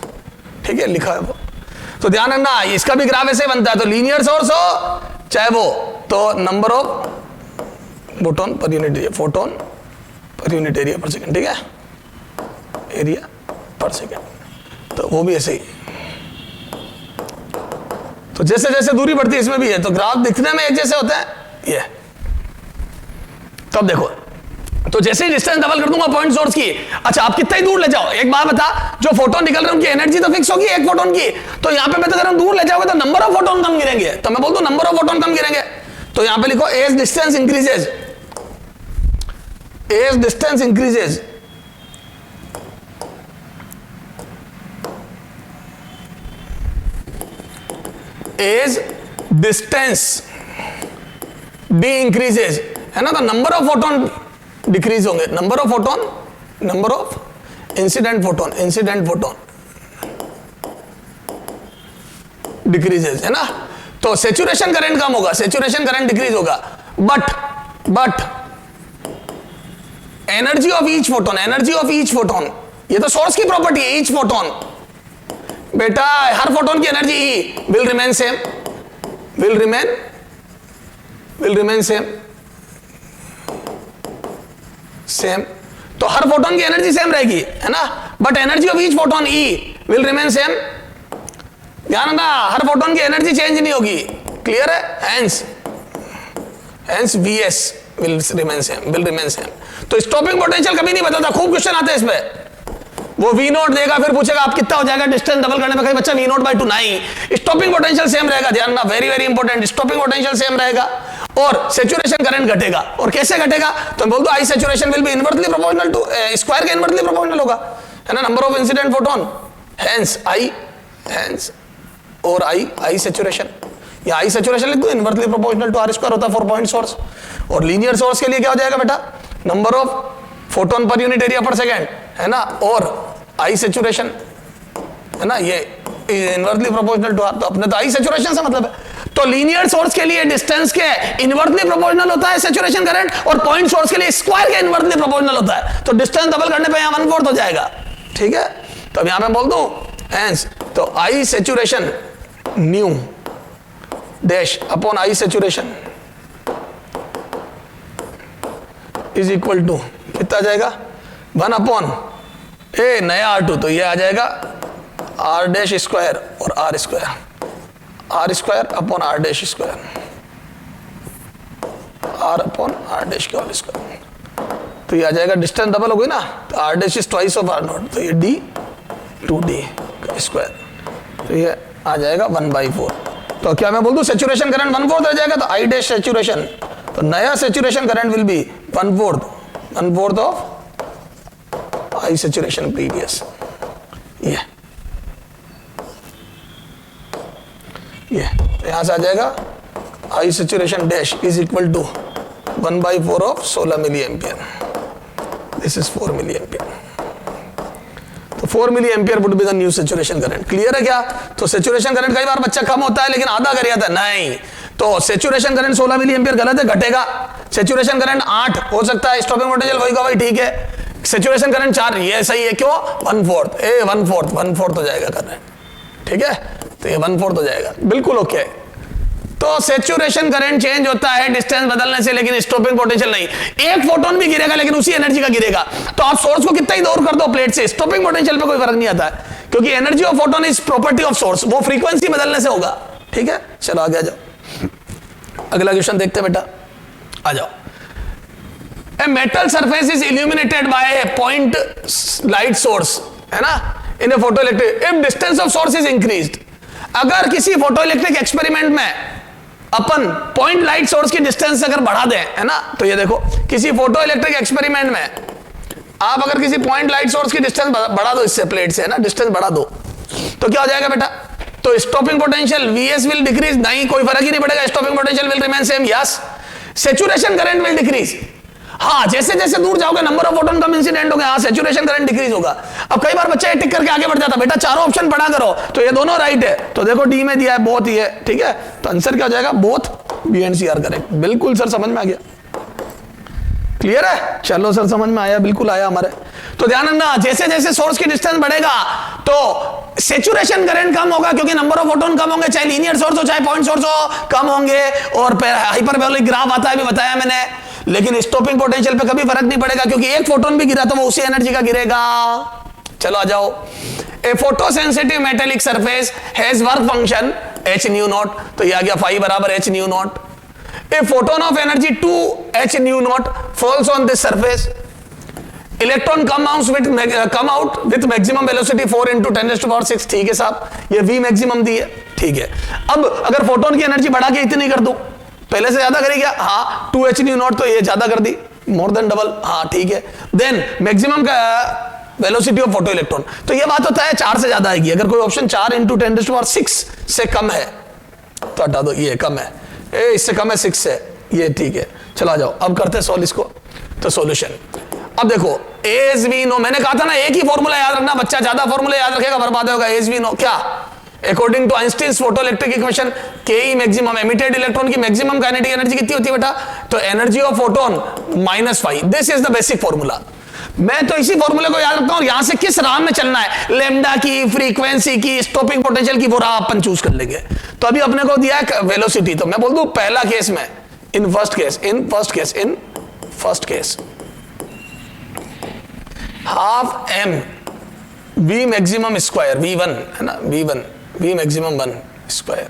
ठीक है, लिखा है वो। तो ध्यान रखना इसका भी ग्राफ ऐसे बनता है, तो लीनियर सोर्स हो चाहे वो, तो number of photon per unit area, photon per unit area per second, ठीक है, एरिया पर सेकंड, तो वो भी ऐसे ही। तो जैसे जैसे दूरी बढ़ती है इसमें भी है, तो ग्राफ दिखने में एक जैसे होता है ये। तब देखो, तो जैसे ही डिस्टेंस डबल कर दूंगा पॉइंट सोर्स की, अच्छा आप कितना ही दूर ले जाओ, एक बात बता, जो फोटोन निकल रहे हैं उनकी एनर्जी तो फिक्स होगी एक फोटोन की, तो यहां पे मैं तो कह रहा हूं दूर ले जाओगे तो नंबर ऑफ फोटोन कम गिरेंगे, तो मैं बोल दूं नंबर ऑफ फोटोन कम गिरेंगे, तो यहां पे लिखो as distance increases, as distance increases, as distance D increases, है ना, तो नंबर ऑफ फोटोन डिक्रीज होंगे, number of photon, number of incident photon, incident photon decreases, है ना, तो सेचुरेशन करंट कम होगा, सेचुरेशन करंट डिक्रीज होगा, but energy of each photon, energy of each photon, ये तो सोर्स की प्रॉपर्टी है, ईच फोटोन, बेटा हर फोटोन की energy E will remain same, will remain same, तो हर फोटोन की एनर्जी सेम रहेगी, है ना, but energy of each photon E will remain same, ध्यान रखना हर फोटोन की एनर्जी चेंज नहीं होगी, क्लियर है, hence VS will remain same, तो स्टॉपिंग पोटेंशियल कभी नहीं बदलता, खूब क्वेश्चन आते हैं इसमें, वो वी नोट देगा फिर पूछेगा आप कितना हो जाएगा डिस्टेंस डबल करने पे, कहीं बच्चा वी नोट बाय 2 नहीं, स्टॉपिंग पोटेंशियल सेम रहेगा, ध्यान रखना very very important, stopping potential same रहेगा और सेचुरेशन करंट घटेगा, और कैसे घटेगा, तो बोल दो I saturation will be inversely proportional to square के इनवर्सली प्रोपोर्शनल होगा, है ना, number of incident photon, hence और आई सेचुरेशन, या आई सेचुरेशन लिख दो inversely proportional to R square होता है फॉर पॉइंट सोर्स, और लीनियर सोर्स के लिए क्या हो जाएगा बेटा, number of photon per unit area per second, है ना, और आई सेचुरेशन, है ना, ये इनवर्सली प्रोपोर्शनल टू आर, तो अपने तो आई सेचुरेशन से मतलब है, तो लीनियर सोर्स के लिए डिस्टेंस के इनवर्सली प्रोपोर्शनल होता है सेचुरेशन करंट, और पॉइंट सोर्स के लिए स्क्वायर के इनवर्सली प्रोपोर्शनल होता है, तो डिस्टेंस डबल करने पे यहां 1/4 हो जाएगा, ठीक है, तो अब यहां पे बोल दूं हेंस, तो I saturation new dash upon I saturation is equal to कितना आ जाएगा 1 अपॉन ए नया R2, तो ये आ जाएगा R डैश स्क्वायर और R square upon R dash square, R upon R dash का होल स्क्वायर, तो ये आ जाएगा डिस्टेंस डबल हो गई ना, तो R dash is twice of R not, तो ये D 2D का स्क्वायर, तो ये आ जाएगा 1/4, तो क्या मैं बोल दूं सेचुरेशन करंट 1/4 रह जाएगा, तो आई डैश सेचुरेशन, तो नया saturation current will be 1/4 of I saturation previous, ये यहां से आ जाएगा I saturation dash is equal to 1/4 of 16 milli ampere, this is 4 milli ampere, तो 4 milli ampere would be the new saturation current, clear है क्या, तो सेचुरेशन करंट कई बार बच्चा कम होता है लेकिन आधा कर जाता है, नहीं, तो सेचुरेशन करंट 16 मिली एम्पियर गलत है, घटेगा, सेचुरेशन करंट 8 हो सकता है, स्टॉपिंग पोटेंशियल वही का वही, ठीक है, सेचुरेशन करंट 4 ये सही है, क्यों 1/4 हो जाएगा करंट, ठीक है, तो ये 1/4 हो जाएगा, बिल्कुल ओके, तो सेचुरेशन करंट चेंज होता है डिस्टेंस बदलने से, लेकिन स्टॉपिंग पोटेंशियल नहीं, एक फोटोन भी गिरेगा लेकिन उसी एनर्जी का गिरेगा, तो आप सोर्स को कितना ही दूर कर दो प्लेट से, स्टॉपिंग पोटेंशियल पे कोई फर्क नहीं आता है, क्योंकि energy of photon is property of source, वो फ्रीक्वेंसी बदलने से होगा, ठीक है, चलो आगे आ जाओ, अगला क्वेश्चन देखते हैं बेटा, आ जाओ, A metal surface is illuminated by a point light source, है ना, in a photoelectric, if distance of source is increased, अगर किसी फोटोइलेक्ट्रिक एक्सपेरिमेंट में अपन पॉइंट लाइट सोर्स की डिस्टेंस अगर बढ़ा दें, है ना, तो ये देखो किसी फोटोइलेक्ट्रिक एक्सपेरिमेंट में आप अगर किसी पॉइंट लाइट सोर्स की डिस्टेंस बढ़ा दो, इससे प्लेट से, है ना, डिस्टेंस बढ़ा दो, तो क्या हो जाएगा बेटा, तो stopping potential Vs will decrease, नहीं कोई फर्क ही नहीं पड़ेगा, stopping potential will remain same, yes, saturation current will decrease, हाँ जैसे जैसे दूर जाओगे number of photon come incident होगा, हाँ सेचुरेशन करंट डिक्रीज होगा, अब कई बार बच्चा टिक करके आगे बढ़ जाता, बेटा चारों ऑप्शन पढ़ा करो, तो ये दोनों राइट है, तो देखो डी में दिया है बोथ ही है, ठीक है, तो आंसर क्या हो जाएगा both, B and C are correct, बिल्कुल सर समझ में आ गया, क्लियर है? चलो सर समझ में आया, बिल्कुल आया हमारे। तो ध्यान रखना, जैसे जैसे सोर्स की डिस्टेंस बढ़ेगा तो सेचुरेशन करंट कम होगा, क्योंकि नंबर ऑफ फोटोन कम होंगे, चाहे लीनियर सोर्स हो चाहे पॉइंट सोर्स हो, कम होंगे। और हाइपरबोलिक ग्राफ आता है, भी बताया मैंने। लेकिन स्टॉपिंग पोटेंशियल पे कभी फर्क नहीं पड़ेगा, क्योंकि एक फोटोन भी गिरा तो वो उसी एनर्जी का गिरेगा। चलो आ जाओ। A photosensitive metallic surface has work function h nu naught, तो ये आ गया फाई बराबर h nu naught. A photon of energy 2 h nu naught falls on this surface, electron come out with maximum velocity 4 into 10⁻⁶। ठीक है साहब, ये v maximum दी है। ठीक है, अब अगर फोटोन की एनर्जी बढ़ा के इतनी कर दूं, पहले से ज्यादा करेगी क्या? हाँ, 2 h न्यू नॉट, तो ये ज्यादा कर दी, मोर देन डबल। हाँ ठीक है, देन मैक्सिमम का वेलोसिटी ऑफ फोटो इलेक्ट्रॉन, तो ये बात होता है 4 से ज्यादा आएगी। अगर कोई ऑप्शन 4 into 10⁻⁶ से कम है तो हटा दो, ये कम है, इससे कम है 6 से, ये ठीक है। चला जाओ, अब करते हैं सॉल्व इसको। तो सॉल्यूशन, अब देखो एज वी नो, मैंने कहा था ना एक ही फॉर्मूला याद रखना, बच्चा ज्यादा फॉर्मूला याद रखेगा बर्बाद होगा। एज वी नो क्या? According to Einstein's photoelectric equation, K E maximum, emitted electron की मैक्सिमम काइनेटिक एनर्जी कितनी होती है बेटा? तो energy of photon -5। This is the basic formula. मैं तो इसी फॉर्मूले को याद रखता हूं, यहां से किस राह में चलना है, लेमडा की, फ्रीक्वेंसी की, स्टॉपिंग पोटेंशियल की, वो राह अपन चूज कर लेंगे। तो अभी अपने को दिया है वेलोसिटी, तो मैं बोल दूं पहला केस में, in first case half m v maximum square, v1 है ना, v maximum 1 square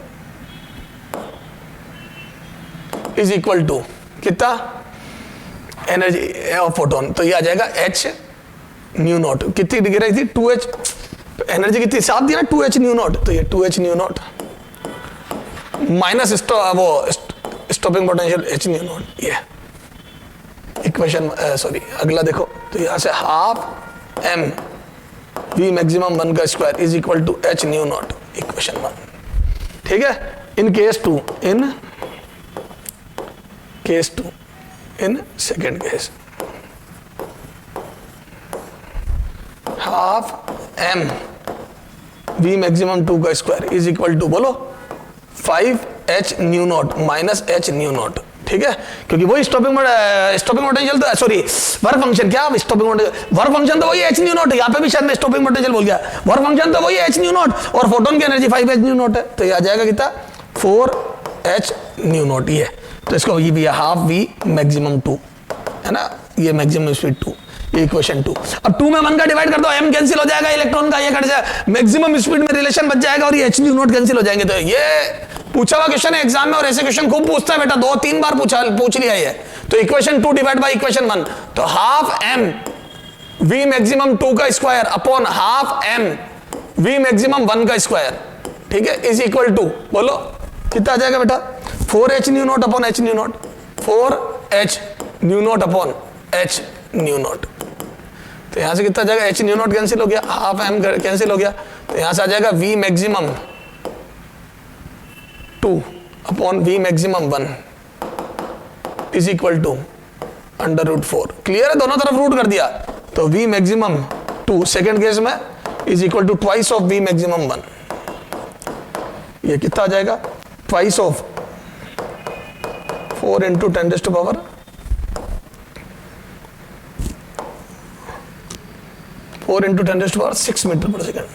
is equal to कितना? एनर्जी ऑफ फोटोन, तो ये आ जाएगा h न्यू नॉट। कितनी डिग्री रही थी? 2h, एनर्जी कितनी साफ दी ना, 2h न्यू नॉट, तो ये 2h new naught minus stopping potential h nu not. ये इक्वेशन, सॉरी अगला देखो, तो यहां से हाफ m v मैक्सिमम 1 का square is equal to h nu naught, equation 1। ठीक है, in case 2, in case 2, in second case half m v maximum 2 का स्क्वायर इज इक्वल टू, बोलो 5h nu naught minus h nu naught. ठीक है, क्योंकि वही stopping potential, तो sorry work function, क्या स्टॉपिंग वर्क फंक्शन तो वही h न्यू नॉट है। यहाँ पे भी शायद मैं स्टॉपिंग पोटेंशियल बोल गया, वर्क फंक्शन तो वही h न्यू नॉट, और फोटोन की एनर्जी 5h न्यू नॉट है, तो ये आ जाएगा कितना? 4h new not. ये तो इसको ये भी हाफ v मैक्सिमम 2 है ना, ये मैक्सिमम स्पीड 2, ये इक्वेशन 2। अब 2 में 1 का डिवाइड कर दो, m कैंसिल हो जाएगा, इलेक्ट्रॉन का ये कट जाएगा, मैक्सिमम स्पीड में रिलेशन बच जाएगा, और ये h न्यू नॉट कैंसिल हो जाएंगे। तो ये पूछा हुआ क्वेश्चन है एग्जाम में, और ऐसे क्वेश्चन खूब पूछता है बेटा, 2-3 बार पूछ लिया ये। तो इक्वेशन 2 डिवाइड बाय इक्वेशन 1, तो हाफ m v मैक्सिमम 2 का square upon half m v maximum 1 का स्क्वायर, ठीक है, इज इक्वल टू, बोलो कितना आ जाएगा बेटा? 4h new not upon h nu not, 4h new not upon h nu naught. तो यहां से कितना जाएगा? h न्यू नॉट कैंसिल हो गया, हाफ m कैंसिल हो गया, तो यहां से आ जाएगा v maximum 2 upon v maximum 1 is equal to √4। Clear है? दोनों तरफ रूट कर दिया, तो v मैक्सिमम 2 सेकेंड केस में is equal to twice of v maximum 1। ये कितना आ जाएगा? Twice of 4 into 10⁻⁶ metre per second,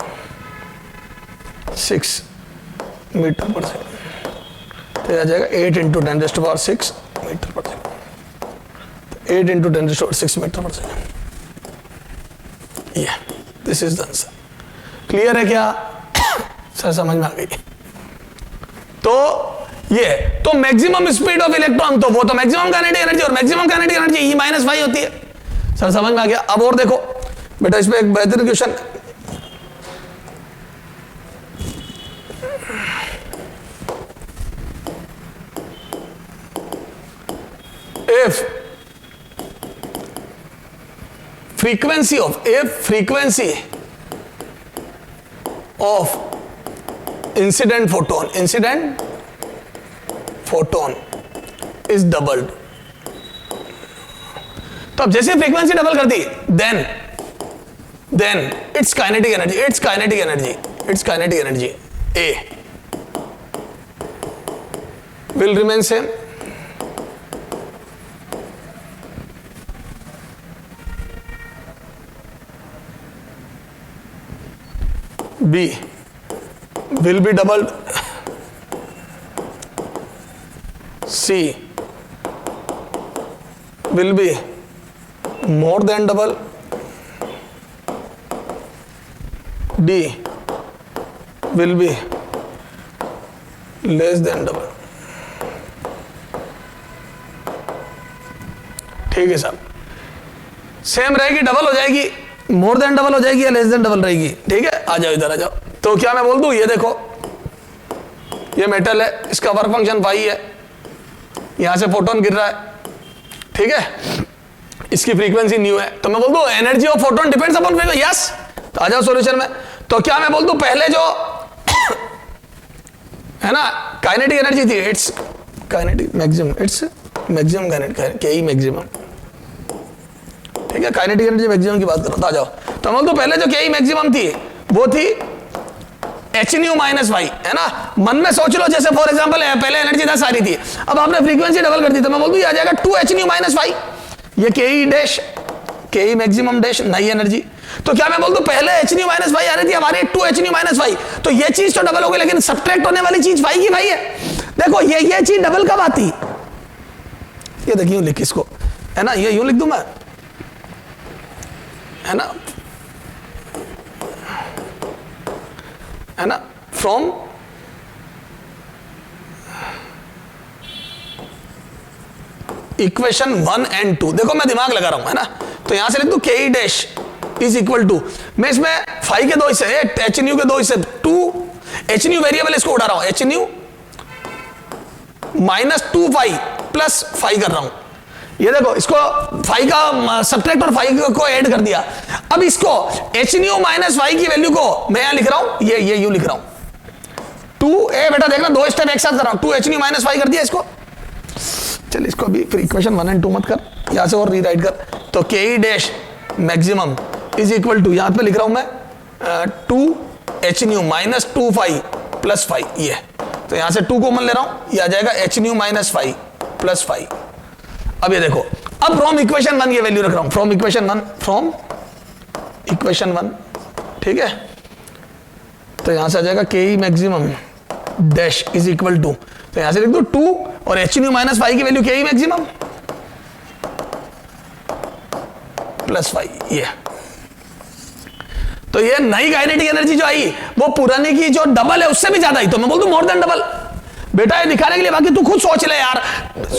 6 metre per second, तो आ जाएगा 8 into 10⁻⁶ metre per second, 8 into 10⁻⁶ metre per second. ये this is the answer. Clear है क्या सर? समझ में आ गई? तो ये तो मैक्सिमम स्पीड ऑफ इलेक्ट्रॉन, तो वो तो मैक्सिमम काइनेटिक एनर्जी, और मैक्सिमम काइनेटिक एनर्जी E-5 होती है। सर समझ में आ गया? अब और देखो बेटा, इसमें एक बेहतरीन question, if frequency of incident photon is doubled, तो अब जैसे फ्रीक्वेंसी डबल कर दी, then its kinetic energy A will remain same, B will be doubled, C will be more than double, D will be less than double. ठीक है साहब, same रहेगी, double हो जाएगी, मोर देन डबल हो जाएगी या लेस देन डबल रहेगी? ठीक है, आ जाओ इधर आ जाओ। तो क्या मैं बोल दूं, ये देखो ये मेटल है, इसका वर्क फंक्शन फाई है, यहां से फोटोन गिर रहा है, ठीक है, इसकी फ्रीक्वेंसी न्यू है, तो मैं बोल दूं energy of photon depends upon frequency. Yes, तो आ जाओ सॉल्यूशन में। तो क्या मैं बोल दूं पहले जो है ना काइनेटिक एनर्जी थी, it's kinetic maximum, its maximum kinetic के ई मैक्सिमम, ठीक है, काइनेटिक एनर्जी मैक्सिमम की बात करो। तो आ जाओ, तो मैं बोल दूं पहले जो के ई मैक्सिमम थी वो थी एच न्यू माइनस वाई, है ना। मन में सोच लो, जैसे फॉर एग्जांपल पहले एनर्जी 10 आ रही थी, अब आपने फ्रीक्वेंसी डबल कर दी, तो मैं बोल दूं ये आ जाएगा 2 एच न्यू माइनस वाई, ये के ई डैश, के ई मैक्सिमम डैश नई एनर्जी। तो क्या मैं बोल दूं पहले एच न्यू माइनस वाई आ रही थी, हमारी 2 एच न्यू माइनस वाई, तो ये चीज तो डबल हो गई, लेकिन सब्ट्रैक्ट होने वाली चीज वाई की वाई है। देखो ये चीज डबल कब आती, ये देखिए यूं लिख इसको, है ना, ये यूं लिख दूं मैं, है ना, है ना, फ्रॉम इक्वेशन 1 and 2, देखो मैं दिमाग लगा रहा हूं, है ना, तो यहां से लिख दूं K E dash is equal to, मैं इसमें फाई के दो हिस्से, एच न्यू के दो हिस्से, 2 एच न्यू वेरिएबल इसको उठा रहा हूं, h nu minus 2 phi plus phi कर रहा हूं, ये देखो इसको फाई का सब्ट्रैक्ट और फाई को ऐड कर दिया। अब इसको एच न्यू माइनस फाई की वैल्यू को मैं यहां लिख रहा हूं, ये यूं लिख रहा हूं 2 ए, बेटा देखना दो स्टेप एक साथ कर रहा हूं, 2 एच न्यू माइनस फाई कर दिया इसको, चल इसको अभी फिर इक्वेशन 1 and 2 मत कर, यहां से और रीराइट कर, तो K E dash maximum is equal to, यहां पे लिख रहा हूं मैं 2 h nu minus 2 phi plus phi, ये तो यहां से 2 कॉमन ले रहा हूं, ये आ जाएगा h nu minus phi plus phi. अब ये देखो, अब फ्रॉम इक्वेशन 1 ये वैल्यू रख रहा हूं, फ्रॉम इक्वेशन 1, ठीक है, तो यहां से आ जाएगा K E maximum dash is equal to, तो यहां से लिख दो 2 और एच न्यू माइनस फाई की value K E maximum plus phi, ये तो ये नई काइनेटिक एनर्जी जो आई वो पुरानी की जो डबल है उससे भी ज्यादा आई, तो मैं बोल दूं मोर देन डबल। बेटा ये दिखाने के लिए, बाकी तू खुद सोच ले यार,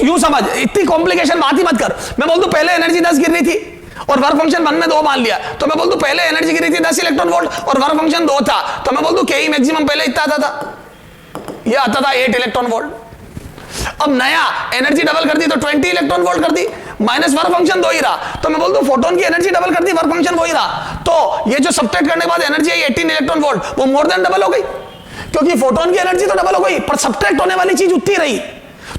यूं समझ, इतनी कॉम्प्लिकेशन बात ही मत कर। मैं बोल दूं पहले एनर्जी 10 गिर रही थी और वर्क फंक्शन 1 में 2 मान लिया, तो मैं बोल दूं पहले एनर्जी गिर रही थी 10 इलेक्ट्रॉन वोल्ट और वर्क फंक्शन 2 था, तो मैं बोल दूं के ई मैक्सिमम पहले इतना आता था, ये आता था 8 इलेक्ट्रॉन वोल्ट। अब नया एनर्जी डबल कर दी तो 20 इलेक्ट्रॉन वोल्ट कर दी, माइनस वर्क फंक्शन 2 ही रहा, तो मैं बोल दूं फोटोन की एनर्जी डबल कर दी, वर्क फंक्शन वही रहा, तो ये जो सब्ट्रैक्ट करने के बाद एनर्जी आई 18 इलेक्ट्रॉन वोल्ट, वो मोर देन डबल हो गई, क्योंकि फोटोन की एनर्जी तो डबल हो गई पर सब्ट्रैक्ट होने वाली चीज उतनी रही,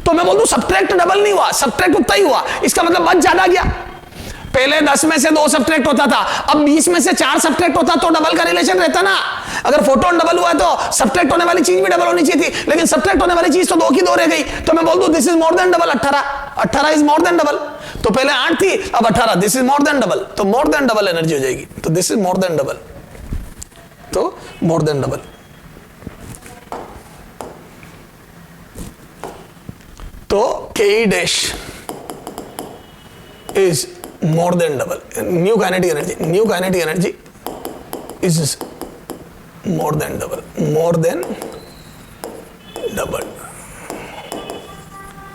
तो मैं बोल दूं सब्ट्रैक्ट डबल नहीं हुआ, सब्ट्रैक्ट उतना ही हुआ, इसका मतलब बच ज्यादा गया। पहले 10 में से 2 सब्ट्रैक्ट होता था, अब 20 में से 4 सब्ट्रैक्ट होता तो डबल का रिलेशन रहता ना। अगर फोटोन डबल हुआ तो सब्ट्रैक्ट होने वाली चीज भी डबल होनी चाहिए थी, लेकिन सब्ट्रैक्ट होने वाली चीज तो 2 की 2 रह गई, तो मैं बोल दूं this is more than double, 18 is more than double, तो पहले 8 थी अब 18, this is more than double, तो मोर देन डबल एनर्जी हो जाएगी, तो this is more than double, तो मोर देन डबल। तो K E dash is more than double, new kinetic energy is more than double,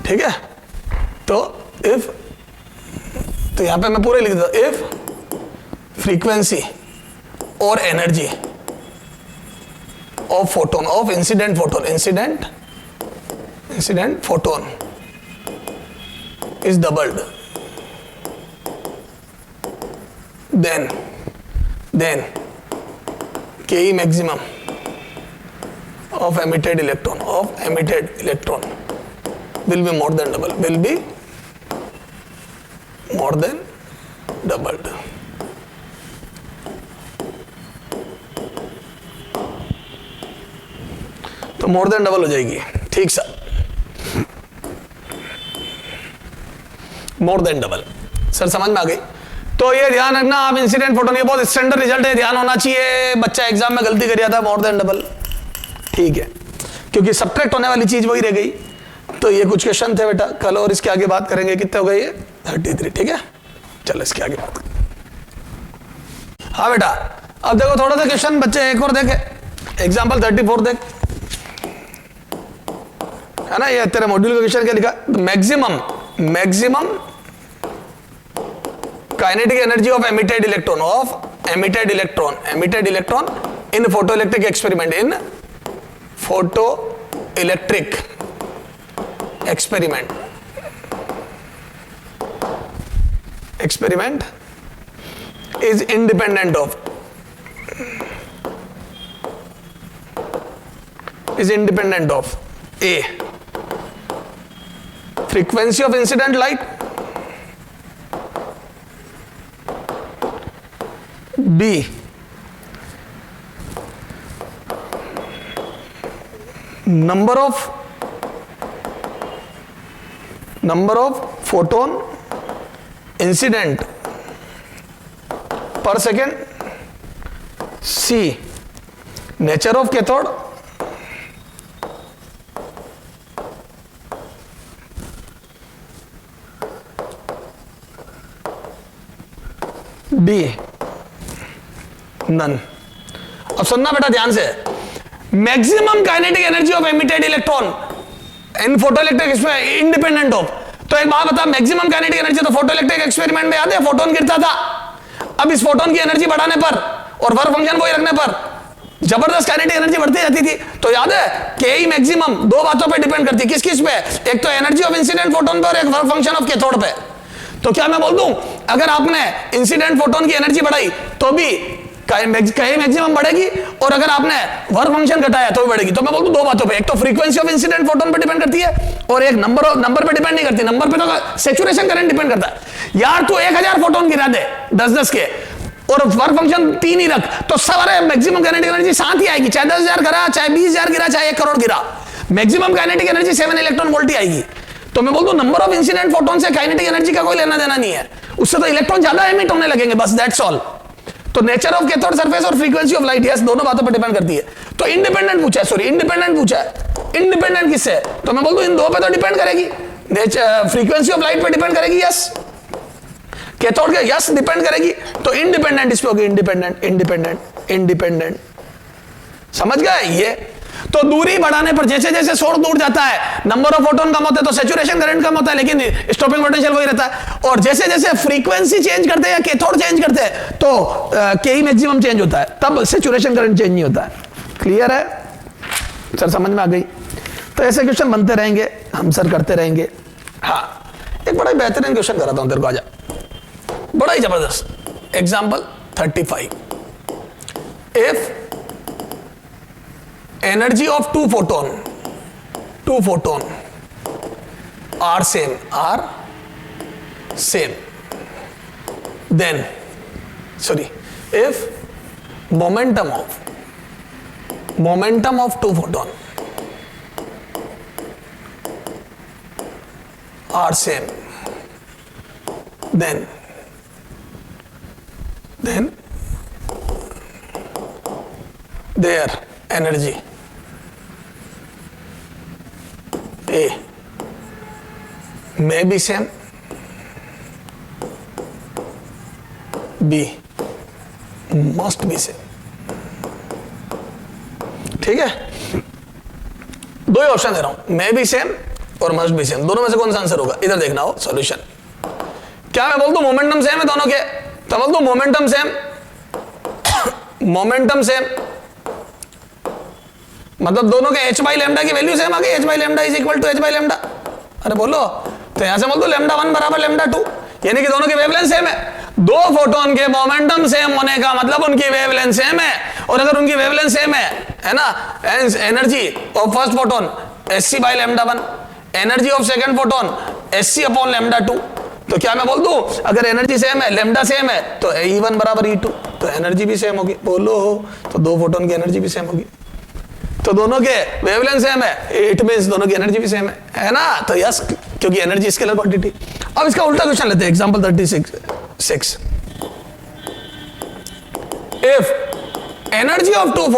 ठीक है। तो if, तो यहां पे मैं पूरे लिख देता हूं, if frequency और energy of photon, of incident photon is doubled, then ke maximum of emitted electron will be more than doubled, तो मोर देन डबल हो जाएगी, ठीक सा, मोर देन डबल। सर समझ में आ गई? तो ये ध्यान रखना आप, इंसिडेंट फोटोन, ये बहुत स्टैंडर्ड रिजल्ट है, ध्यान होना चाहिए। बच्चा एग्जाम में गलती कर जाता है मोर देन डबल, ठीक है, क्योंकि सब्ट्रैक्ट होने वाली चीज वही रह गई। तो ये कुछ क्वेश्चन थे बेटा कल, और इसके आगे बात करेंगे। कितने हो गए ये? 33, ठीक है। चलो इसके आगे बात करें। हाँ बेटा, अब देखो थोड़ा सा क्वेश्चन बच्चे एक और देखे, एग्जाम्पल 34 देख, है ना, ये तेरे मॉड्यूल का क्वेश्चन क्या लिखा? Maximum kinetic energy of emitted electron in photoelectric experiment, experiment is independent of A, frequency of incident light, B, number of photon incident per second, C, nature of cathode, D, none। अब सुनना बेटा ध्यान से, maximum kinetic energy of emitted electron in photoelectric इसमें independent of. तो एक बात बता, मैक्सिमम काइनेटिक एनर्जी तो फोटोइलेक्ट्रिक एक्सपेरिमेंट में याद है फोटोन गिरता था। अब इस फोटोन की एनर्जी बढ़ाने पर और वर्क फंक्शन को ही रखने पर जबरदस्त काइनेटिक एनर्जी बढ़ती जाती थी। तो याद है के ई मैक्सिमम दो बातों पे डिपेंड करती है, किस किस पे? एक तो एनर्जी ऑफ इंसिडेंट फोटोन पे और एक वर्क फंक्शन ऑफ कैथोड पे। तो क्या मैं बोल दूं, अगर आपने इंसिडेंट फोटोन की एनर्जी बढ़ाई तो भी के मैक्सिमम बढ़ेगी, और अगर आपने वर्क फंक्शन घटाया तो भी बढ़ेगी। तो मैं बोल दूं दो बातों पे, एक तो फ्रीक्वेंसी ऑफ इंसिडेंट फोटोन पे डिपेंड करती है, और एक नंबर पे डिपेंड नहीं करती। नंबर पे तो सैचुरेशन करंट डिपेंड करता है। यार तू 1000 फोटोन गिरा दे 10-10 के, और वर्क फंक्शन 3 ही रख, तो सारे मैक्सिमम काइनेटिक एनर्जी साथ ही आएगी। चाहे 10,000 गिरा, चाहे 20,000 गिरा, चाहे 1 करोड़ गिरा, maximum kinetic energy 7 electron volt ही आएगी। तो मैं बोल दूं नंबर ऑफ इंसिडेंट फोटोन से काइनेटिक एनर्जी का कोई लेना देना नहीं है, उससे तो इलेक्ट्रॉन ज्यादा एमिट होने लगेंगे, बस दैट्स ऑल। तो नेचर ऑफ कैथोड सरफेस और फ्रीक्वेंसी ऑफ लाइट, यस, दोनों बातों पर डिपेंड करती है। तो इंडिपेंडेंट पूछा है, इंडिपेंडेंट किससे? तो मैं बोल दूं इन दो पे तो डिपेंड करेगी, नेचर फ्रीक्वेंसी ऑफ लाइट पे डिपेंड करेगी, यस, कैथोड के यस डिपेंड करेगी। तो इंडिपेंडेंट इस पे होगी, इंडिपेंडेंट। समझ गए ये? तो दूरी बढ़ाने पर जैसे जैसे सोर्स दूर जाता है नंबर ऑफ फोटोन कम होते हैं, तो सैचुरेशन करंट कम होता है, लेकिन स्टॉपिंग पोटेंशियल वही रहता है। और जैसे जैसे फ्रीक्वेंसी चेंज करते हैं या कैथोड चेंज करते हैं तो के मैक्सिमम चेंज होता है, तब सैचुरेशन करंट चेंज नहीं होता है। क्लियर है सर? समझ में आ गई? तो ऐसे क्वेश्चन बनते रहेंगे, हम सर करते रहेंगे। हाँ, एक बड़ा ही बेहतरीन क्वेश्चन कराता हूं तेरे को, आजा, बड़ा ही जबरदस्त। Example 35, if energy of two photon are same, then if momentum of two photon are same, then their energy A may be same, B must be same। ठीक है, दो ही ऑप्शन दे रहा हूं, मे बी सेम और must be same, दोनों में से कौन सा आंसर होगा? इधर देखना हो सॉल्यूशन। क्या मैं बोल दूं मोमेंटम सेम है दोनों के? तो बोल दूं मोमेंटम सेम मतलब दोनों के h बाई लैम्डा की वैल्यू सेम आ गई, h by lambda is equal to h by lambda. अरे बोलो, तो यहां से बोल दो लैम्डा 1 बराबर लैम्डा 2, यानी कि दोनों की वेवलेंथ सेम है। दो फोटोन के मोमेंटम सेम होने का मतलब उनकी वेवलेंथ सेम है, और अगर उनकी वेवलेंथ सेम है ना, energy of first photon sc by lambda 1, energy of second photon sc upon lambda 2। तो क्या मैं बोल दूं अगर एनर्जी सेम है, लैम्डा सेम है, तो E1 बराबर E2, तो एनर्जी भी सेम होगी। बोलो, तो दो फोटोन की एनर्जी भी सेम होगी, तो दोनों के वेवलेंथ सेम है, इट मींस दोनों की एनर्जी भी सेम है ना? तो यस, क्योंकि एनर्जी स्केलर क्वांटिटी। अब इसका उल्टा क्वेश्चन लेते हैं, example 36। if energy of two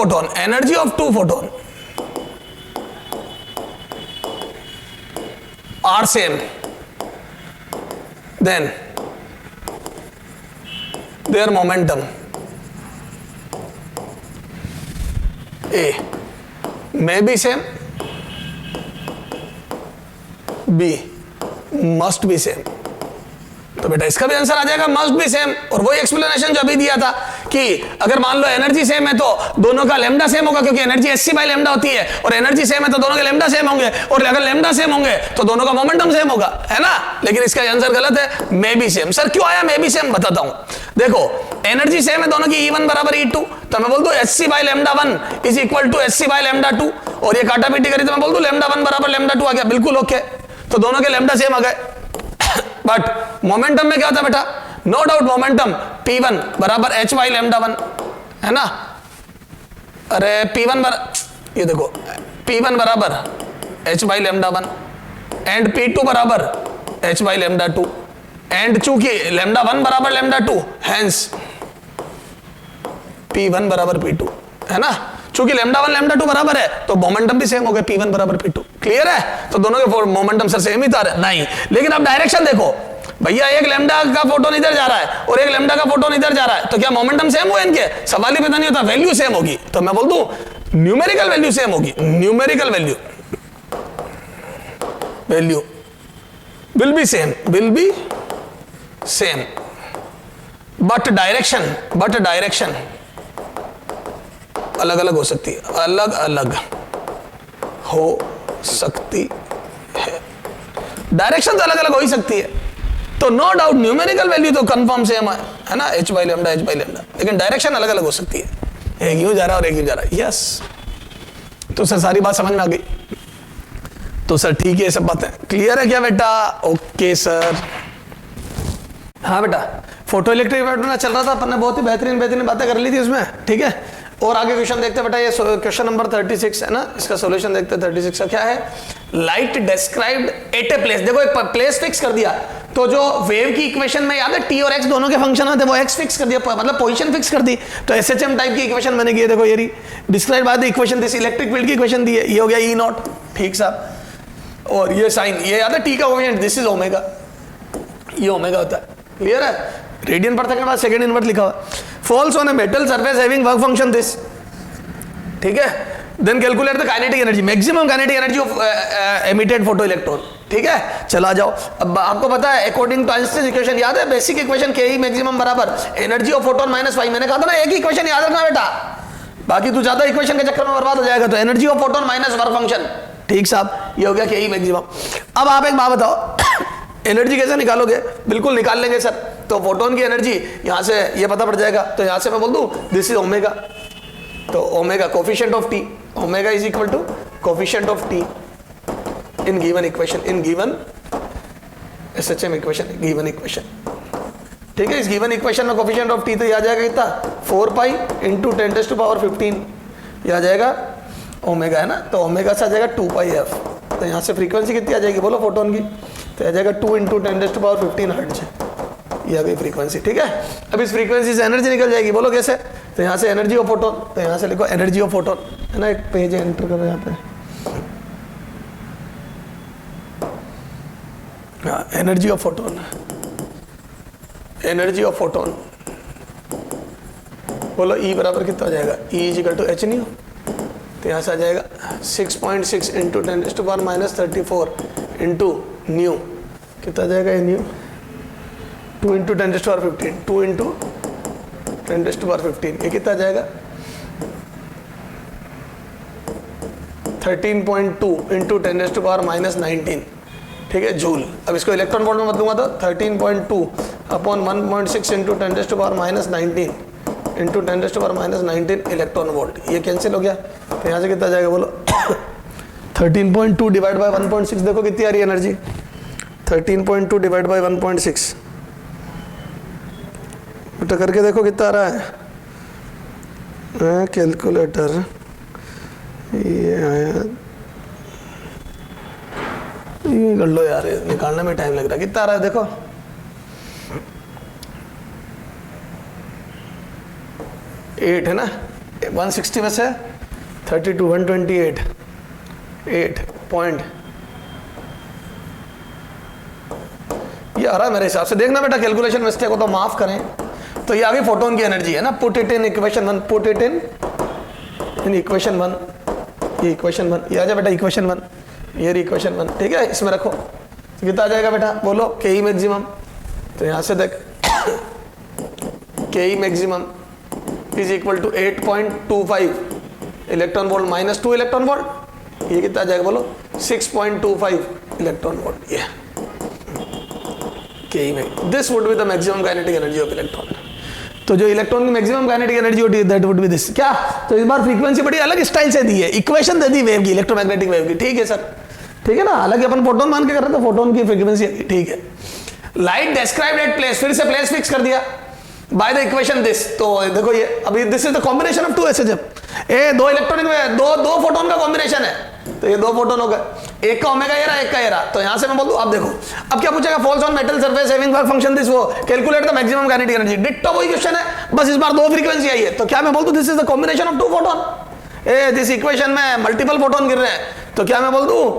photon are same, then their momentum A may be same, B must be same। तो बेटा इसका भी आंसर आ जाएगा मस्ट बी सेम। और वही एक्सप्लेनेशन जो अभी दिया था कि अगर मान लो एनर्जी सेम है तो दोनों का लेमडा सेम होगा, क्योंकि एनर्जी एससी बाई लेमडा होती है, और एनर्जी सेम है तो दोनों के लेमडा सेम होंगे, और अगर लेमडा सेम होंगे तो दोनों का मोमेंटम सेम होगा, है ना। लेकिन इसका आंसर गलत है, मे बी सेम। सर क्यों आया मे बी सेम, बताता हूं। देखो एनर्जी सेम है दोनों की, E1 बराबर E2, तो मैं बोल दूं SC by lambda 1 is equal to SC by lambda 2, और ये काटा पीटी करी तो मैं बोल दूं लेमडा 1 बराबर लेमडा 2 आ गया, बिल्कुल ओके। तो दोनों के लेमडा सेम आ गए। बट मोमेंटम में क्या होता है बेटा, नो डाउट मोमेंटम P1 बराबर H बाई लेमडा 1, है ना। अरे P1 ये देखो P1 बराबर H by lambda 1 and P2 बराबर H बाई लेमडा 2, एंड चूंकि लेमडा 1 बराबर लेमडा 2 हेंस P1 बराबर P2, है ना। चूंकि लेमडा 1 लेमडा 2 बराबर है तो मोमेंटम भी सेम हो गया, P1 बराबर P2। क्लियर है। तो दोनों के मोमेंटम सर सेम ही था नहीं, लेकिन अब डायरेक्शन देखो भैया, एक लेमडा का फोटोन इधर जा रहा है और एक लेमडा का फोटोन इधर जा रहा है, तो क्या मोमेंटम सेम हुआ इनके, सवाल ही पता नहीं होता, वैल्यू सेम होगी। तो मैं बोल दूं न्यूमेरिकल वैल्यू सेम होगी, numerical value will be same, but direction अलग अलग हो सकती है, अलग अलग हो सकती है, डायरेक्शन अलग अलग हो ही सकती है। तो नो डाउट न्यूमेरिकल वैल्यू तो कंफर्म सेम है ना, H बाई लेमडा, लेकिन डायरेक्शन अलग अलग हो सकती है, एक यूं जा रहा है और एक यूं जा रहा है। यस, तो सर सारी बात समझ में आ गई। तो सर ठीक है, सब बातें क्लियर है क्या बेटा? Okay sir. हाँ बेटा, फोटो इलेक्ट्रिक चल रहा था, अपन ने बहुत ही बेहतरीन बातें कर ली थी उसमें, ठीक है। और आगे क्वेश्चन देखते हैं बेटा, ये क्वेश्चन नंबर 36 है ना, इसका सॉल्यूशन देखते हैं। 36 का क्या है, light described at a place. देखो एक प्लेस फिक्स कर दिया, तो जो वेव की इक्वेशन में याद है टी और एक्स दोनों के फंक्शन आते, वो एक्स फिक्स कर दिया, मतलब पोजीशन फिक्स कर दी। तो एसएचएम टाइप की इक्वेशन मैंने की है, देखो ये describe by the equation this, electric field की इक्वेशन दी है, ये हो गया ई नॉट, ठीक साहब। और ये साइन, ये याद है टी का कोएफिशिएंट, दिस इज ओमेगा, ये ओमेगा होता है, क्लियर है। रेडियन पर सेकंड बाद सेकंड इनवर्स लिखा हुआ। Falls on a metal surface having work function this, ठीक है। Then calculate the kinetic energy, maximum kinetic energy of emitted photo electron, ठीक है। चला जाओ, अब आपको पता है अकॉर्डिंग टू आइंस्टाइन इक्वेशन, याद है basic equation K E maximum बराबर energy of photon minus five. मैंने कहा था ना एक ही इक्वेशन याद रखना बेटा, बाकी तू ज्यादा इक्वेशन के चक्कर में बर्बाद हो जाएगा। तो energy of photon minus work function, ठीक साहब, ये हो गया के ई मैक्सिमम। अब आप एक बात बताओ, एनर्जी कैसे निकालोगे? बिल्कुल निकाल लेंगे सर। तो फोटोन की एनर्जी यहां से ये पता पड़ जाएगा, तो यहां से मैं बोल दूं दिस इज ओमेगा, तो omega coefficient of T, omega is equal to coefficient of T in given equation, in given SHM equation, given equation, ठीक है। इस गिवन इक्वेशन में कोफिशिएंट ऑफ टी तो यह आ जाएगा कितना, 4 पाई इंटू 10⁻15, यह आ जाएगा ओमेगा, है ना। तो ओमेगा से आ जाएगा 2 पाई एफ। तो यहाँ से फ्रीक्वेंसी कितनी आ जाएगी बोलो फोटोन की, तो आ जाएगा 2 इंटू 10⁻15 हर्ट्ज, ये आ गई फ्रीक्वेंसी, ठीक है। अब इस फ्रीक्वेंसी से एनर्जी निकल जाएगी, बोलो कैसे? तो यहाँ से एनर्जी ऑफ फोटोन, तो यहाँ से लिखो एनर्जी ऑफ फोटोन, है ना। एक पेज एंटर करो यहाँ पे, हाँ, energy of photon, energy of photon बोलो ई बराबर कितना हो जाएगा, E is equal to h nu. तो यहाँ से आ जाएगा 6.6 इंटू 10⁻34 इंटू न्यू, कितना आ जाएगा ये न्यू, 2 इंटू 10⁻15, 2 इंटू 10⁻15, ये कितना आ जाएगा 13.2 इंटू 10⁻19, ठीक है, जूल। अब इसको इलेक्ट्रॉन वोल्ट में बदलूंगा तो 13.2 upon 1.6 into 10⁻19 into 10⁻19 electron volt, ये कैंसिल हो गया। तो यहाँ से कितना जाएगा बोलो 13.2 डिवाइड बाय 1.6, देखो कितनी आ रही है एनर्जी, 13.2 डिवाइड बाय 1.6, बेटा करके देखो कितना आ रहा है, कैलकुलेटर ये आया, ये कर लो यार, निकालने में टाइम लग रहा है, कितना आ रहा है देखो, 8 है ना, 160 में से 32 128 8 पॉइंट, ये आ रहा है मेरे हिसाब से। देखना बेटा कैलकुलेशन मिस्टेक हो तो माफ करें। तो ये आ गई फोटोन की एनर्जी है ना, put it in equation 1, put it in equation 1, ये इक्वेशन 1, ये आ जाए बेटा इक्वेशन 1, ये इक्वेशन 1, ठीक है, इसमें रखो तो कितना आ जाएगा बेटा, बोलो के ई मैक्सिमम। तो यहां से देख के E maximum is equal to 8.25 electron volt minus 2 electron volt, ये कितना आ जाएगा बोलो 6.25 इलेक्ट्रॉन वोल्ट। ये के ई में this would be the maximum kinetic energy of electron. तो जो इलेक्ट्रॉन की मैक्सिमम काइनेटिक एनर्जी होती है दैट वुड बी दिस। क्या, तो इस बार फ्रीक्वेंसी बड़ी अलग स्टाइल से दी है, इक्वेशन दे दी वेव की, इलेक्ट्रोमैग्नेटिक वेव की, ठीक है सर, ठीक है ना, हालांकि अपन फोटोन मान के कर रहे थे, फोटोन की फ्रीक्वेंसी, ठीक है। लाइट डिस्क्राइब्ड एट प्लेस, फिर से प्लेस फिक्स कर दिया बाय द इक्वेशन दिस। तो देखो ये अभी this is the combination of 2 SHF, A 2 electronic में दो फोटोन का कॉम्बिनेशन है, तो ये 2 फोटोन हो गए, एक का ओमेगा ये रहा, एक का ये रहा। तो यहां से मैं बोल दूं, अब देखो अब क्या पूछेगा, falls on metal surface having work function this, वो calculate the maximum kinetic energy, ditto वही क्वेश्चन है, बस इस बार 2 फ्रीक्वेंसी आई है। तो क्या मैं बोल दूं, this is the combination of 2 photon, a this equation में मल्टीपल फोटोन गिर रहे हैं, तो क्या मैं बोल दूं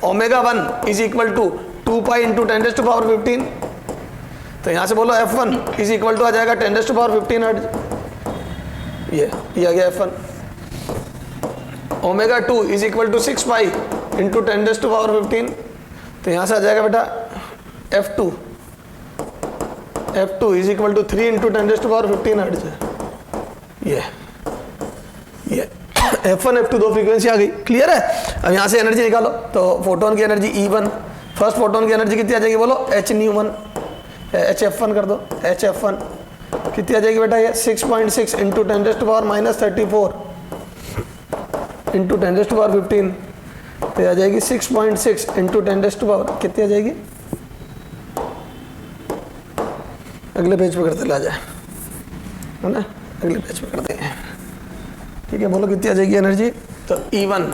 omega 1 is equal to 2 pi into 10⁻15। तो यहां से बोलो F1 इज इक्वल टू आ जाएगा 10⁻15 हर्ट्ज, ये आ गया F1। Omega 2 is equal to 6 pi into 10⁻15। तो यहां से आ जाएगा बेटा F2 is equal to 3 into 10⁻15 hertz, ये F1 F2 2 फ्रीक्वेंसी आ गई, क्लियर है। अब यहां से एनर्जी निकालो, तो फोटोन की एनर्जी E1, फर्स्ट फोटोन की एनर्जी कितनी आ जाएगी बोलो, HF1 कर दो, HF1 कितनी आ जाएगी बेटा, ये 6.6 इंटू 10⁻34 इंटू 10⁻15, तो आ जाएगी 6.6 इंटू 10⁻, कितनी आ जाएगी, अगले पेज पे करते ला जाए, है ना, अगले पेज पे करते हैं, ठीक है, बोलो कितनी आ जाएगी एनर्जी। तो E1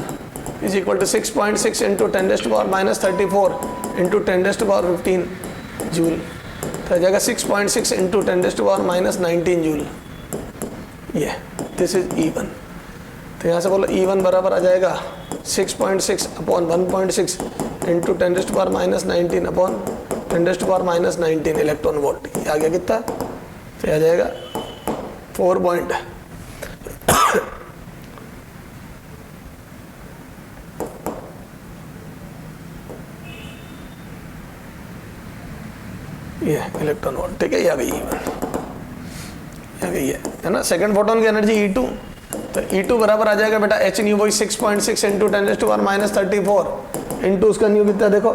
is equal to 6.6 into 10⁻34 into 10⁻15 joule, तो आ जाएगा 6.6 इंटू 10⁻19 जूल, ये दिस इज E1। तो यहाँ से बोलो E1 बराबर आ जाएगा 6.6 upon 1.6 into 10⁻19 upon 10⁻19 electron volt, ये आ गया कितना, तो आ जाएगा 4 पॉइंट ये इलेक्ट्रॉन वोल्ट, ठीक है, ये आ गई E1, आ गई है ना। सेकंड फोटोन की एनर्जी E2, तो E2 बराबर आ जाएगा बेटा h न्यू वही 6.6 इंटू 10⁻34 इंटू उसका न्यू कितना देखो,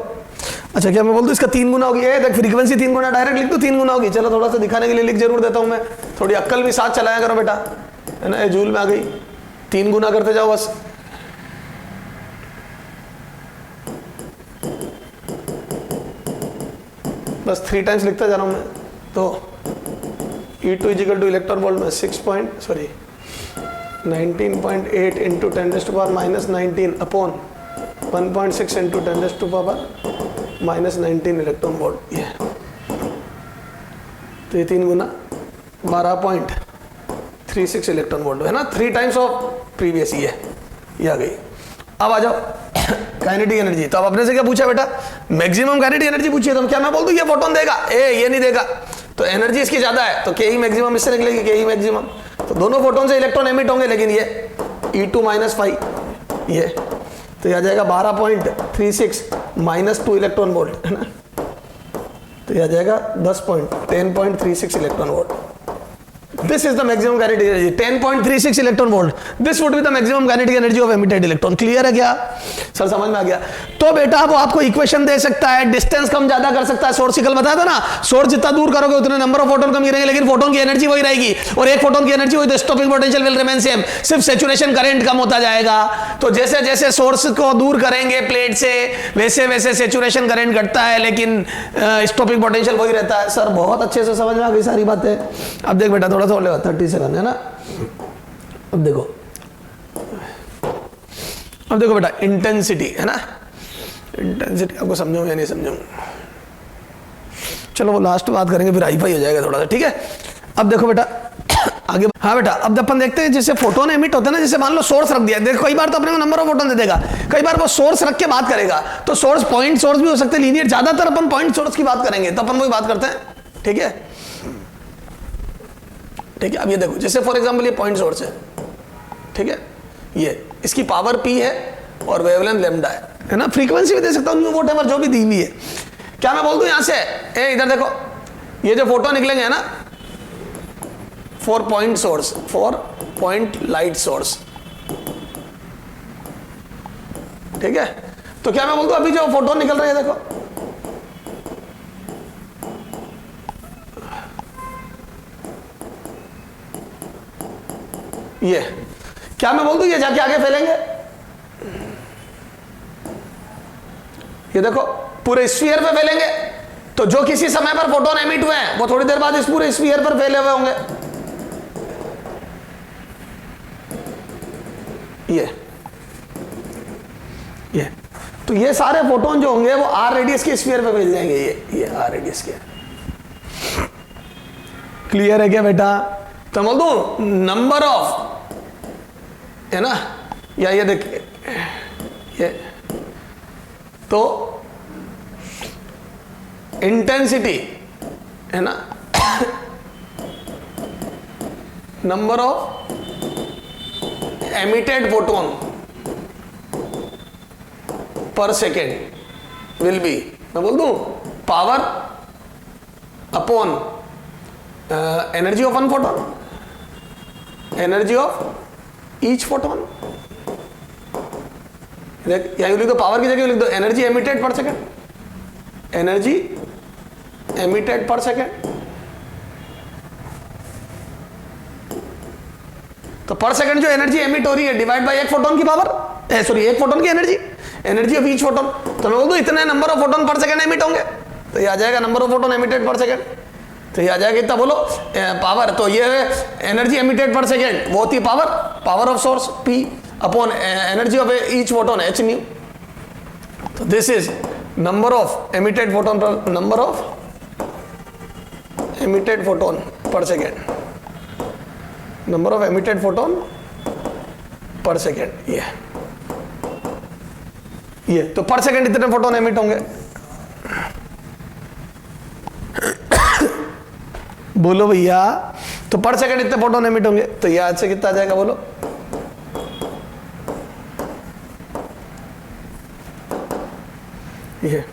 अच्छा क्या मैं बोल दूं इसका 3 गुना होगी, देख फ्रीक्वेंसी 3 गुना, डायरेक्ट लिख दो 3 गुना होगी, चलो थोड़ा सा दिखाने के लिए लिख जरूर देता हूं मैं, थोड़ी अक्ल भी साथ चलाया करो बेटा, है ना, ये जूल में आ गई, 3 गुना करते जाओ बस, बस 3 टाइम्स लिखता जा रहा हूं मैं। तो E2 is equal two electron volt में 19.8 into 10⁻19 upon 1.6 into 10⁻19 electron volt, ये तो ये 3 गुना 12.36 इलेक्ट्रॉन वोल्ट है ना, 3 टाइम्स ऑफ प्रीवियस, ये आ गई। अब आ जाओ काइनेटिक एनर्जी, तो अब अपने से क्या पूछा बेटा, मैक्सिमम काइनेटिक एनर्जी पूछी है, तो क्या मैं बोल दूं ये फोटोन देगा, ये नहीं देगा, तो एनर्जी इसकी ज्यादा है, तो के ई मैक्सिमम इससे निकलेगी, के ई मैक्सिमम, तो दोनों फोटोन से इलेक्ट्रॉन एमिट होंगे, लेकिन ये E2 माइनस 5, ये तो ये आ जाएगा 12.36 माइनस 2 इलेक्ट्रॉन वोल्ट, है ना, तो ये आ जाएगा 10.36 electron volt. This is the maximum kinetic energy, 10.36 electron volt, this would be the maximum kinetic energy of emitted electron, clear है क्या सर, समझ में आ गया। तो बेटा वो आपको इक्वेशन दे सकता है, डिस्टेंस कम ज्यादा कर सकता है, सोर्स की कल बताया था ना, सोर्स जितना दूर करोगे उतने नंबर ऑफ फोटोन कम गिरेंगे, लेकिन फोटोन की एनर्जी वही रहेगी, और एक फोटोन की एनर्जी वही, तो stopping potential will remain same, सिर्फ सैचुरेशन करंट कम होता जाएगा। तो जैसे जैसे सोर्स को दूर करेंगे प्लेट से, वैसे वैसे सैचुरेशन करंट घटता है, लेकिन स्टॉपिंग पोटेंशियल वही रहता है। सर बहुत अच्छे से समझ में आ गई सारी बातें। अब देख बेटा थोड़ा सा हो 37 है ना, अब देखो बेटा इंटेंसिटी है ना, इंटेंसिटी आपको समझाऊं या नहीं समझाऊं, चलो वो लास्ट बात करेंगे, फिर हाई फाई हो जाएगा थोड़ा सा, ठीक है। अब देखो बेटा आगे। हाँ बेटा, अब अपन देखते हैं जैसे फोटोन एमिट होता है ना, जैसे मान लो सोर्स रख दिया, देखो कई बार तो अपने को नंबर ऑफ फोटोन दे देगा, कई बार वो सोर्स रख के बात करेगा, तो सोर्स पॉइंट सोर्स भी हो सकते हैं, लीनियर, ज्यादातर अपन पॉइंट सोर्स की बात करेंगे, तो अपन वही बात करते हैं। ठीक है, ठीक है। अब ये देखो, जैसे फॉर एग्जांपल ये पॉइंट सोर्स है, ठीक है, ये इसकी पावर P है और वेवलेंथ लैम्डा है ना, फ्रीक्वेंसी भी दे सकता हूँ, व्हाटएवर जो भी दी हुई है। क्या मैं बोल दूं यहां से, ए इधर देखो, ये जो फोटो निकलेंगे ना, 4 point source, 4 point light source, ठीक है। तो क्या मैं बोल दूं अभी जो फोटो निकल रहे हैं, देखो ये, क्या मैं बोल दूं ये जाके आगे फैलेंगे, ये देखो पूरे स्फीयर पे फैलेंगे, तो जो किसी समय पर फोटोन एमिट हुए हैं वो थोड़ी देर बाद इस पूरे स्फीयर पर फैले हुए होंगे। ये तो ये सारे फोटोन जो होंगे वो आर रेडियस के स्फीयर पे फैल जाएंगे, ये आर रेडियस के। क्लियर है क्या बेटा? तो बोल दूं नंबर ऑफ, है ना, या ये देखिए ये, तो इंटेंसिटी है ना, number of emitted photon per second will B, मैं बोल दूं power upon energy of one photon, energy of each photon, यहां लिख दो पावर की जगह लिख दो एनर्जी एमिटेड पर सेकेंड, एनर्जी एमिटेड पर सेकेंड। तो पर सेकेंड जो एनर्जी एमिट हो रही है डिवाइड बाय एक फोटोन की पावर, सॉरी एक फोटोन की energy, energy of each photon. तो मैं बोल दूं इतने number of photon per second emit होंगे, तो ये आ जाएगा नंबर ऑफ फोटोन एमिटेड पर सेकेंड, तो ये आ जाएगा इतना, बोलो पावर, तो ये एनर्जी एमिटेड पर सेकेंड वो होती है power, power of source P upon energy of each photon h nu. तो this is number of emitted photon per, number of emitted photon per second, number of emitted photon per second, ये तो पर second इतने photon emit होंगे। बोलो भैया, तो पर सेकेंड इतने फोटोन एमिट होंगे, तो ये आज से कितना आ जाएगा बोलो, ये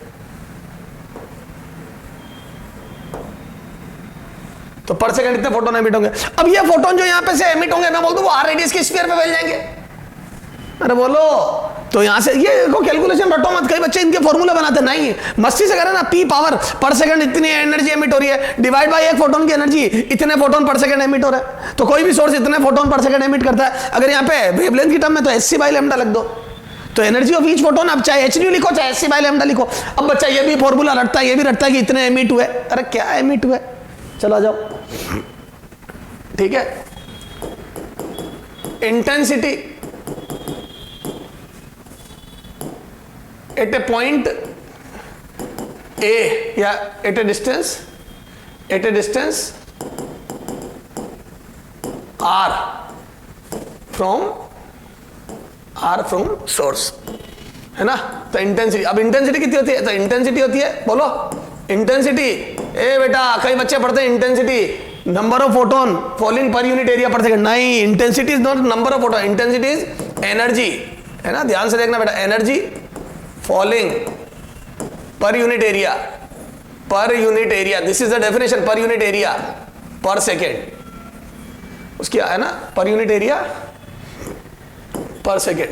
तो पर सेकंड इतने फोटोन एमिट होंगे। अब ये फोटोन जो यहां पे से एमिट होंगे, मैं बोल दूं वो आर रेडियस के स्फीयर पे फैल जाएंगे। अरे बोलो, तो यहां से ये देखो कैलकुलेशन रटो मत, कई बच्चे इनके फॉर्मूला बनाते नहीं, मस्ती से करें ना, P पावर पर सेकंड इतनी एनर्जी एमिट हो रही है डिवाइड बाय एक फोटोन की एनर्जी, इतने फोटोन पर सेकंड एमिट हो रहा है। तो कोई भी सोर्स इतने फोटोन पर सेकंड एमिट करता है, अगर यहाँ पे वेवलेंथ की टर्म में तो hc बाय लैम्डा लिख दो, तो एनर्जी ऑफ ईच फोटोन, अब चाहे h लिखो चाहे hc बाय लैम्डा लिखो। अब बच्चा ये भी फॉर्मूला रटता है, ये भी रटता है कि इतने एमिट हुए, अरे क्या एमिट हुए, चलो आ जाओ, ठीक है। Intensity at a point A या at a distance R from source, है ना। तो इंटेंसिटी, अब इंटेंसिटी कितनी होती है, तो इंटेंसिटी होती है, बोलो इंटेंसिटी, ए बेटा कई बच्चे पढ़ते हैं intensity number of photon falling per unit area per second, नहीं, intensity is not number of photon, intensity is energy, है ना, ध्यान से देखना बेटा, energy falling per unit area, this is the definition, पर यूनिट एरिया पर सेकेंड, उसकी है ना, पर यूनिट एरिया पर सेकेंड,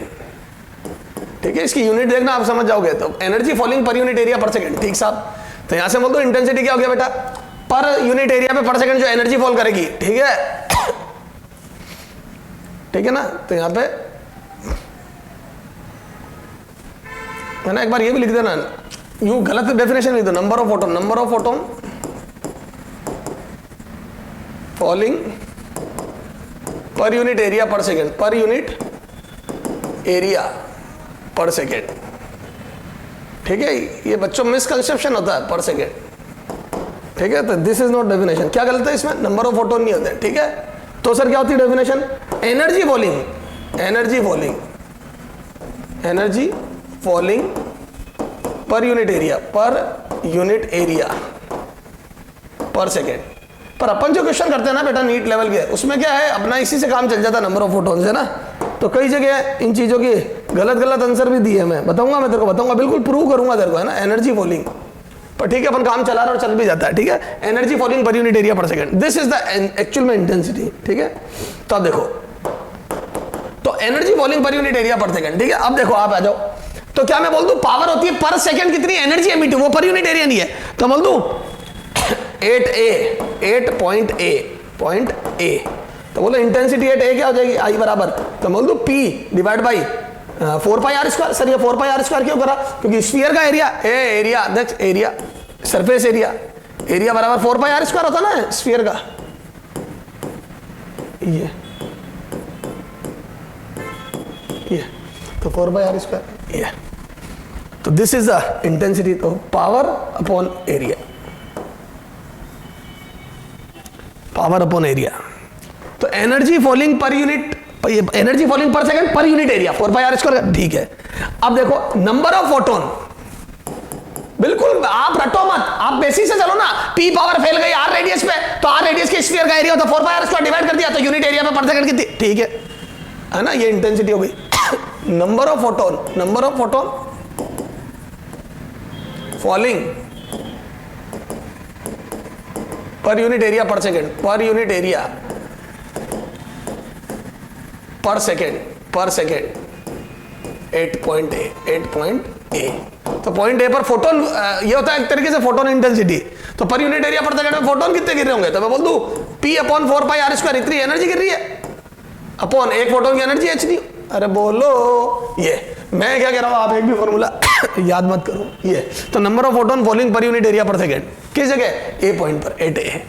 ठीक है। इसकी यूनिट देखना आप समझ जाओगे, तो energy falling per unit area per second, ठीक साहब। तो यहां से बोल दो इंटेंसिटी क्या हो गया बेटा, पर यूनिट एरिया पे पर सेकेंड जो एनर्जी फॉल करेगी, ठीक है, ठीक है ना। तो यहां पे है ना, एक बार ये भी लिख देना, यूं गलत डेफिनेशन लिख दो, number of photon falling per unit area per second, पर यूनिट एरिया पर सेकेंड, ठीक है। ये बच्चों मिसकंसेप्शन होता है पर सेकेंड, ठीक है। तो दिस इज नॉट डेफिनेशन, क्या गलत है इसमें, नंबर ऑफ फोटोन नहीं होते, ठीक है। तो सर क्या होती है definition? Energy falling, energy falling, energy falling per unit area, पर यूनिट एरिया पर सेकेंड। पर अपन जो क्वेश्चन करते हैं ना बेटा नीट लेवल के, उसमें क्या है अपना इसी से काम चल जाता है, नंबर ऑफ फोटोन्स है ना। तो कई जगह इन चीजों की गलत गलत आंसर भी दिए, मैं बताऊंगा, मैं तेरे को बताऊंगा, बिल्कुल प्रूव करूंगा तेरे को, है ना, एनर्जी फॉलिंग। पर ठीक है अपन काम चला रहे और चल भी जाता है, ठीक है। Energy falling per unit area per second, this is the actual में इंटेंसिटी, ठीक है। तो अब देखो, तो energy falling per unit area per second, ठीक है। अब देखो आप आ जाओ, तो क्या मैं बोल दूं पावर होती है पर सेकंड कितनी, एनर्जी एमिट, वो पर यूनिट एरिया नहीं है, तो बोल दूं 8 A, तो बोलो इंटेंसिटी एट ए क्या हो जाएगी, आई बराबर, तो बोल दूं P divide by 4 pi R square. Sir ये 4 पाई आर स्क्वायर क्यों करा, क्योंकि स्फीयर का area, area next area, surface area, area बराबर 4 पाई आर स्क्वायर होता ना स्फीयर का, ये तो 4 पाई आर स्क्वायर, ये तो दिस इज द इंटेंसिटी, तो power upon area, power upon area. तो energy falling per unit, energy falling per second per unit area 4 pi R square, ठीक है। अब देखो नंबर ऑफ फोटोन, बिल्कुल आप रटो मत, आप बेसिक से चलो ना, P पावर फैल गई R रेडियस पे, तो R रेडियस के स्फीयर का एरिया होता 4 पाई आर स्क्वायर, डिवाइड कर दिया तो यूनिट एरिया पे पर सेकंड कितनी, ठीक है ना, ये इंटेंसिटी हो गई। Number of photon, number of photon falling per unit area per second, per unit area per second, पर सेकंड 8.A, तो पॉइंट ए पर फोटोन, ये होता है एक तरीके से फोटोन इंटेंसिटी। तो per unit area per second में फोटोन कितने गिर रहे होंगे, तो मैं बोल दूं P upon 4 pi R square, इतनी एनर्जी गिर रही है, अपॉन एक फोटोन की एनर्जी h। अरे बोलो, ये मैं क्या कह रहा हूं, आप एक भी फॉर्मूला याद मत करो, ये तो number of photon falling per unit area per second किस जगह, ए पॉइंट पर, 8A,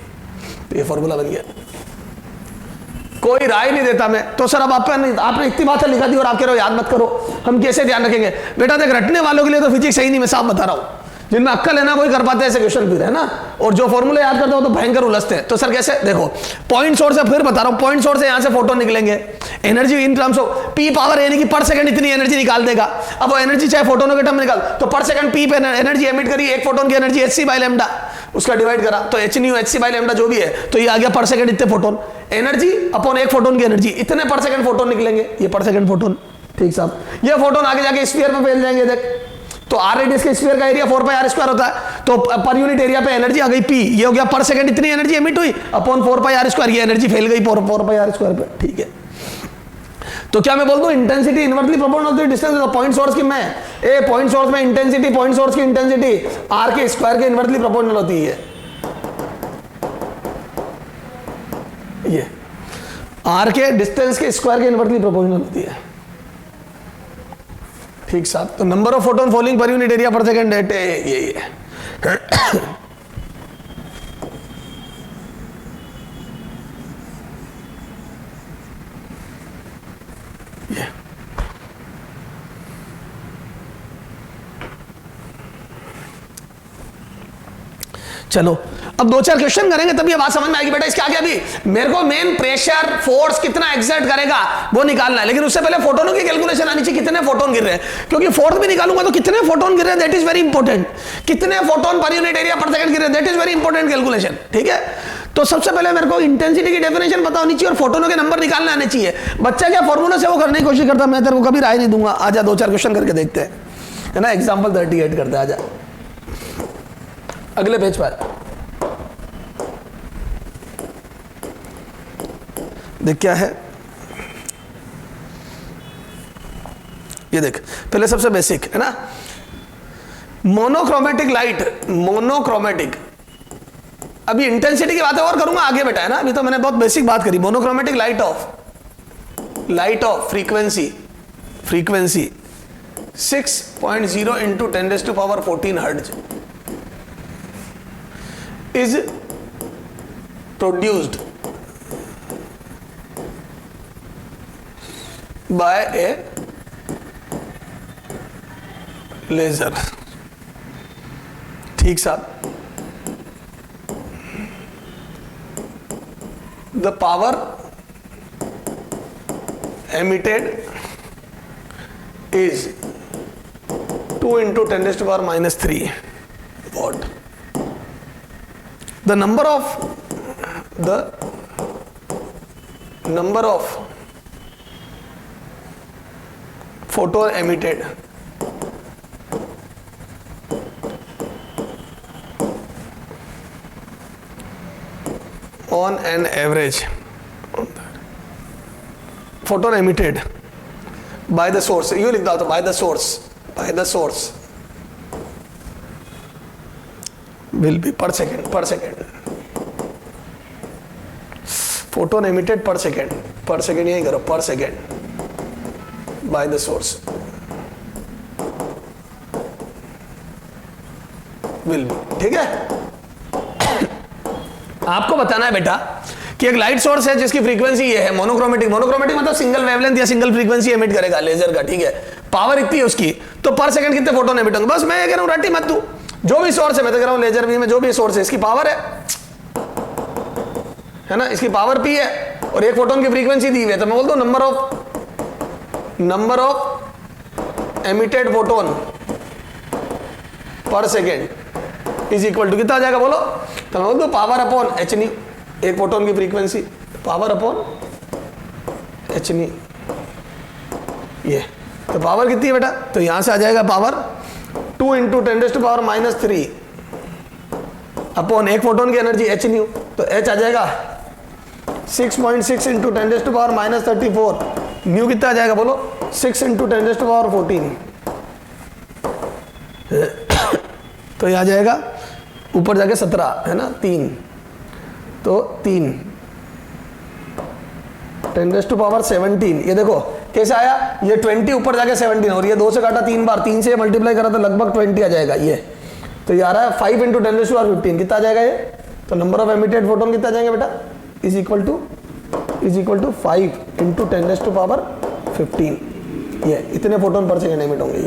तो ये फॉर्मूला बन गया। कोई राय नहीं देता मैं, तो सर अब आपने इतनी बातें लिखा दी और आप कह रहे हो याद मत करो, हम कैसे ध्यान रखेंगे बेटा। देख रटने वालों के लिए तो फिजिक्स सही नहीं, मैं साफ बता रहा हूं, जिनमें अक्कल है ना वही कर पाते हैं ऐसे क्वेश्चन फिर, है ना। और जो फॉर्मूले याद करते हो तो भयंकर उलझते हैं। तो सर कैसे, देखो पॉइंट सोर्स है, फिर बता रहा हूं, पॉइंट सोर्स से यहां से फोटोन निकलेंगे, energy in terms of P power यानी कि पर सेकंड इतनी एनर्जी निकाल देगा। अब वो एनर्जी चाहे फोटोनों के टर्म में निकाल, तो पर सेकंड P पे एनर्जी एमिट करी, एक फोटोन की एनर्जी hc बाय लैम्डा, उसका डिवाइड करा तो h new hc by lambda जो भी है, तो ये आ गया पर सेकंड इतने फोटोन, एनर्जी अपॉन एक फोटोन की एनर्जी, इतने पर सेकंड फोटोन निकलेंगे, ये पर सेकंड फोटोन, ठीक साहब। ये फोटोन आगे जाके स्फीयर पे फैल जाएंगे, देख तो R रेडियस के स्फीयर का एरिया 4 पाई आर स्क्वायर होता है, तो पर यूनिट एरिया पे एनर्जी आ गई P, ये हो गया पर सेकंड इतनी एनर्जी एमिट हुई अपॉन 4 पाई आर स्क्वायर, ये एनर्जी फैल गई 4 पाई आर स्क्वायर पे, ठीक है। तो क्या मैं बोल दूं इंटेंसिटी इनवर्सली प्रोपोर्शनल होती है डिस्टेंस, पॉइंट सोर्स की मैं पॉइंट सोर्स में इंटेंसिटी, पॉइंट सोर्स की इंटेंसिटी R के स्क्वायर के इनवर्सली प्रोपोर्शनल होती है, ये R के डिस्टेंस के स्क्वायर के इनवर्सली प्रोपोर्शनल होती है, ठीक साहब। तो number of photon falling per unit area per second ये चलो अब 2-4 क्वेश्चन करेंगे तभी बात समझ में आएगी बेटा। इसके आगे अभी मेरे को मेन प्रेशर फोर्स कितना एक्सर्ट करेगा वो निकालना है, लेकिन उससे पहले फोटोनों की कैलकुलेशन आनी चाहिए, कितने फोटोन गिर रहे हैं, क्योंकि फोर्स भी निकालूंगा तो कितने फोटोन गिर रहे हैं दैट इज वेरी इंपॉर्टेंट, कितने photon per unit area per second गिर रहे हैं that is very important calculation, ठीक है। तो सबसे पहले मेरे को इंटेंसिटी की डेफिनेशन पता होनी चाहिए और फोटोनों के नंबर निकालने आने चाहिए। बच्चा क्या फॉर्मूला से वो करने की कोशिश करता, मैं तेरे को कभी राय नहीं दूंगा। आजा 2-4 क्वेश्चन करके देखते हैं, है ना। एग्जाम्पल 38 करते हैं, आजा अगले पेज पर देख क्या है, ये देख पहले सबसे बेसिक है ना, मोनोक्रोमेटिक लाइट, मोनोक्रोमेटिक। अभी इंटेंसिटी की बातें और करूंगा आगे बेटा, है ना। अभी तो मैंने बहुत बेसिक बात करी। Monochromatic light of frequency 6.0 into 10⁻14 hertz is produced by a laser, ठीक साहब। the power emitted is 2 into 10 raised to power minus 3 watt. The number of photon emitted on an average, photon emitted by the source, you लिख दो by the source will be per second, photon emitted per second यही करो, per second by the source will be, ठीक है। आपको बताना है बेटा कि एक लाइट सोर्स है जिसकी फ्रीक्वेंसी ये है, मोनोक्रोमेटिक मतलब सिंगल वेवलेंथ या सिंगल फ्रीक्वेंसी एमिट करेगा लेजर का, ठीक है। पावर इतनी है उसकी, तो पर सेकंड कितने फोटोन एमिट होंगे। बस मैं ये कह रहा हूं रट्टी मत तू, जो भी सोर्स है, मैं तो कह रहा हूं लेजर बीम में जो भी सोर्स है इसकी पावर है ना, इसकी पावर पी है और एक फोटोन की फ्रीक्वेंसी दी हुई है, तो मैं बोलता हूं number of emitted photon per second is equal to कितना आ जाएगा बोलो, तो मैं बोलता हूं पावर अपॉन एच न्यू, एक फोटोन की frequency power upon H new, ये तो पावर कितनी है बेटा, तो यहां से आ जाएगा power 2 into 10 raised to power minus 3 upon एक फोटोन की एनर्जी एच न्यू, तो एच आ जाएगा 6.6 into 10 raised to power minus 34, nu कितना आ जाएगा बोलो 6 इंटू 10 रेज़्ड टू पावर 14, तो यह आ जाएगा ऊपर जाके 17 है ना, 3 तो 3 10 रेज़्ड टू पावर 17, ये देखो कैसे आया, ये 20 ऊपर जाके 17 और ये 2 से काटा 3 बार, 3 से मल्टीप्लाई करा तो लगभग 20 आ जाएगा ये, तो ये आ रहा है 5 इंटू 10 रेज़्ड टू पावर 15, कितना आ जाएगा ये, तो नंबर ऑफ एमिटेड फोटोन कितना आ जाएंगे बेटा, is equal to 5 into 10 raised to power 15, ये इतने फोटोन पर सेकेंड एमिट होंगे,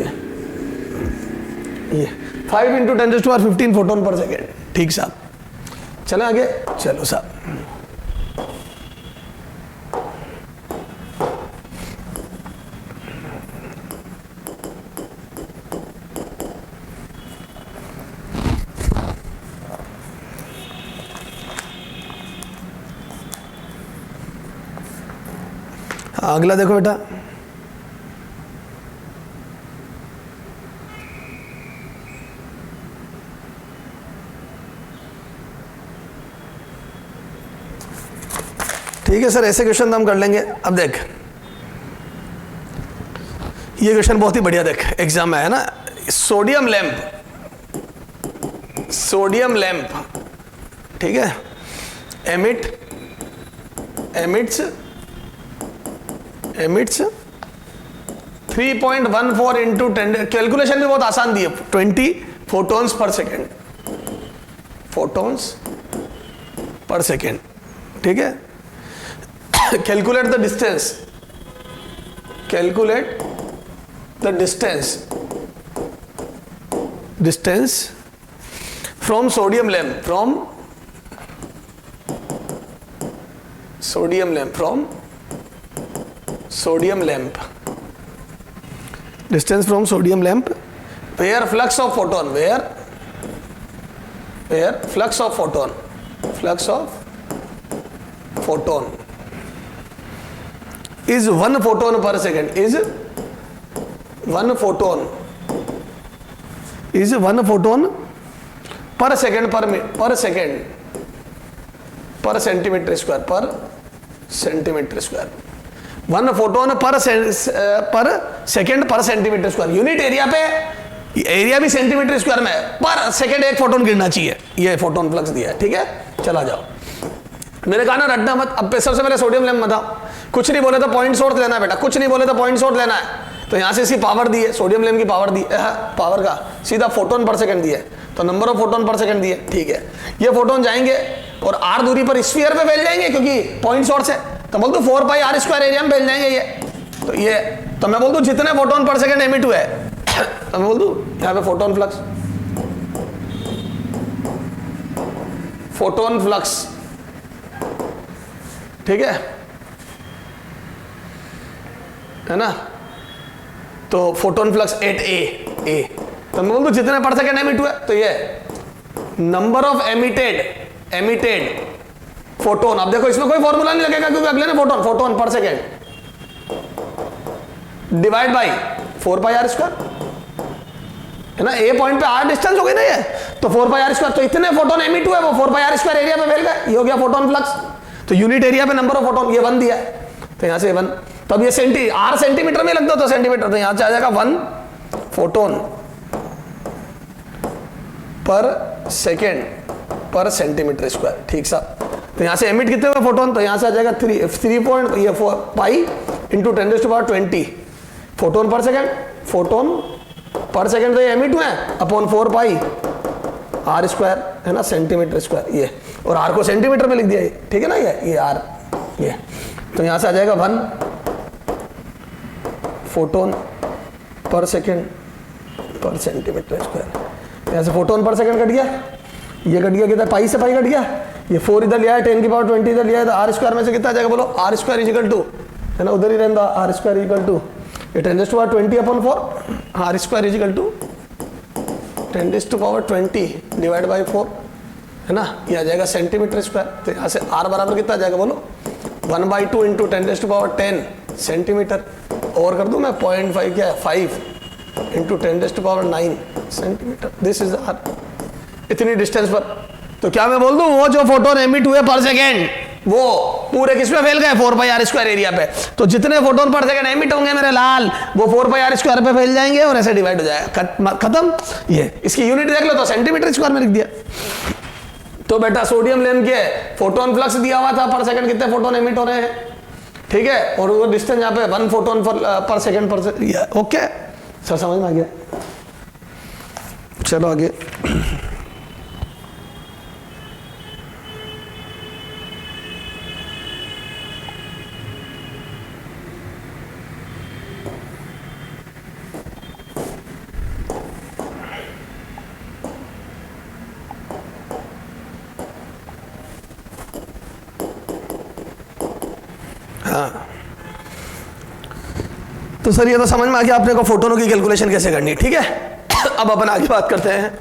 ये 5 into 10 raised to power 15 photon per second, ठीक साहब। चलें आगे, चलो साहब। अगला देखो बेटा, ठीक है सर, ऐसे क्वेश्चन हम कर लेंगे। अब देख ये क्वेश्चन बहुत ही बढ़िया, देख एग्जाम में है ना, सोडियम लैंप, ठीक है, एमिट्स 3.14 इंटू 10, कैलकुलेशन भी बहुत आसान दी है, 20 फोटोन्स पर सेकेंड, ठीक है। Calculate the distance from sodium lamp distance from sodium lamp where flux of photon is 1 photon per second, is 1 photon per second per centimeter square, 1 photon per second पर centimetre square, unit area पे, area भी centimetre square में है, पर second एक photon गिरना चाहिए, ये फोटोन फ्लक्स दिया है, ठीक है। चला जाओ, मैंने कहा ना रटना मत। अब सबसे पहले सोडियम लैंप बताओ, कुछ नहीं बोले तो पॉइंट सोर्स लेना है बेटा, कुछ नहीं बोले तो पॉइंट सोर्स लेना है, तो यहां से इसकी पावर दी है, सोडियम लैंप की पावर दी है, पावर का सीधा फोटोन पर सेकंड दी है, तो number of photon per second दी है, ठीक है। ये फोटोन जाएंगे और आर दूरी पर स्फीयर पे फैल जाएंगे, क्योंकि पॉइंट सोर्स है, तो बोल दो 4 पाई आर स्क्वायर एरिया में फैल जाएंगे ये, तो मैं बोल दूं जितने फोटोन पर सेकंड एमिट हुए, तो मैं बोल दूं यहां पे फोटोन फ्लक्स, ठीक है। है ना, तो फोटोन फ्लक्स एट ए, तो मैं बोल दूं जितने पर सेकेंड एमिट हुए, तो ये नंबर ऑफ एमिटेड फोटोन। अब देखो इसमें कोई फॉर्मूला नहीं लगेगा क्योंकि अगले ना photon per second divide by 4πr², है ना। ए पॉइंट पे आर डिस्टेंस हो गई ना ये, तो 4πr², तो इतने फोटोन एमिट हुए वो 4πr² एरिया पे फैल गए, ये हो गया फोटोन फ्लक्स। तो यूनिट एरिया पे नंबर ऑफ फोटोन ये 1 दिया है, तो यहां से 1, तो अब ये आर सेंटीमीटर में लग दो तो सेंटीमीटर, तो यहां से आ जाएगा 1 फोटोन पर सेकेंड पर सेंटीमीटर स्क्वायर। ठीक सा, तो यहां से एमिट कितने हुए फोटोन, तो यहां से आ जाएगा 3.4 pi into 10⁻20 photon per second, तो ये एमिट हुए अपॉन 4 पाई r², है ना, सेंटीमीटर स्क्वायर ये, और r को सेंटीमीटर में लिख दिया, ठीक है ना, ये r ये, तो यहां से आ जाएगा 1 फोटोन पर सेकेंड पर सेंटीमीटर स्क्वायर। यहां से फोटोन पर सेकेंड कट गया, ये कट गया, कितना पाई से पाई कट गया, ये 4 इधर लिया है, 10⁻20 इधर लिया है, तो r² में से कितना आ जाएगा बोलो, r² इक्वल टू, है ना, उधर ही रहता r² इक्वल टू ये 10⁻20 upon 4, r² equal to 10⁻20 divide by 4, है ना, ये आ जाएगा सेंटीमीटर स्क्वायर। तो यहाँ से r बराबर कितना आ जाएगा बोलो, 1/2 इंटू 10⁻10 सेंटीमीटर, और कर दूं मैं 0.5 क्या है 5 into 10⁻9 centimetre, this is r, इतनी डिस्टेंस पर। तो क्या मैं बोल दूं वो जो फोटोन एमिट हुए पर सेकेंड वो पूरे किसमें फैल गए, 4πr² एरिया पे, तो जितने फोटोन पर सेकेंड एमिट होंगे मेरे लाल वो 4πr² पे फैल जाएंगे और ऐसे डिवाइड हो जाएगा, खत्म। ये इसकी यूनिट देख लो तो सेंटीमीटर स्क्वायर में लिख दिया। तो बेटा सोडियम लैंप के फोटोन फ्लक्स दिया हुआ था पर सेकंड कितने फोटोन एमिट हो रहे हैं, ठीक है, और वो डिस्टेंस यहाँ पे 1 फोटोन पर सेकंड पर, ओके सर समझ में आ गया। चलो आगे, हाँ तो सर ये तो समझ में आ गया आपने को फोटोनों की कैलकुलेशन कैसे करनी है, ठीक है। अब अपन आगे बात करते हैं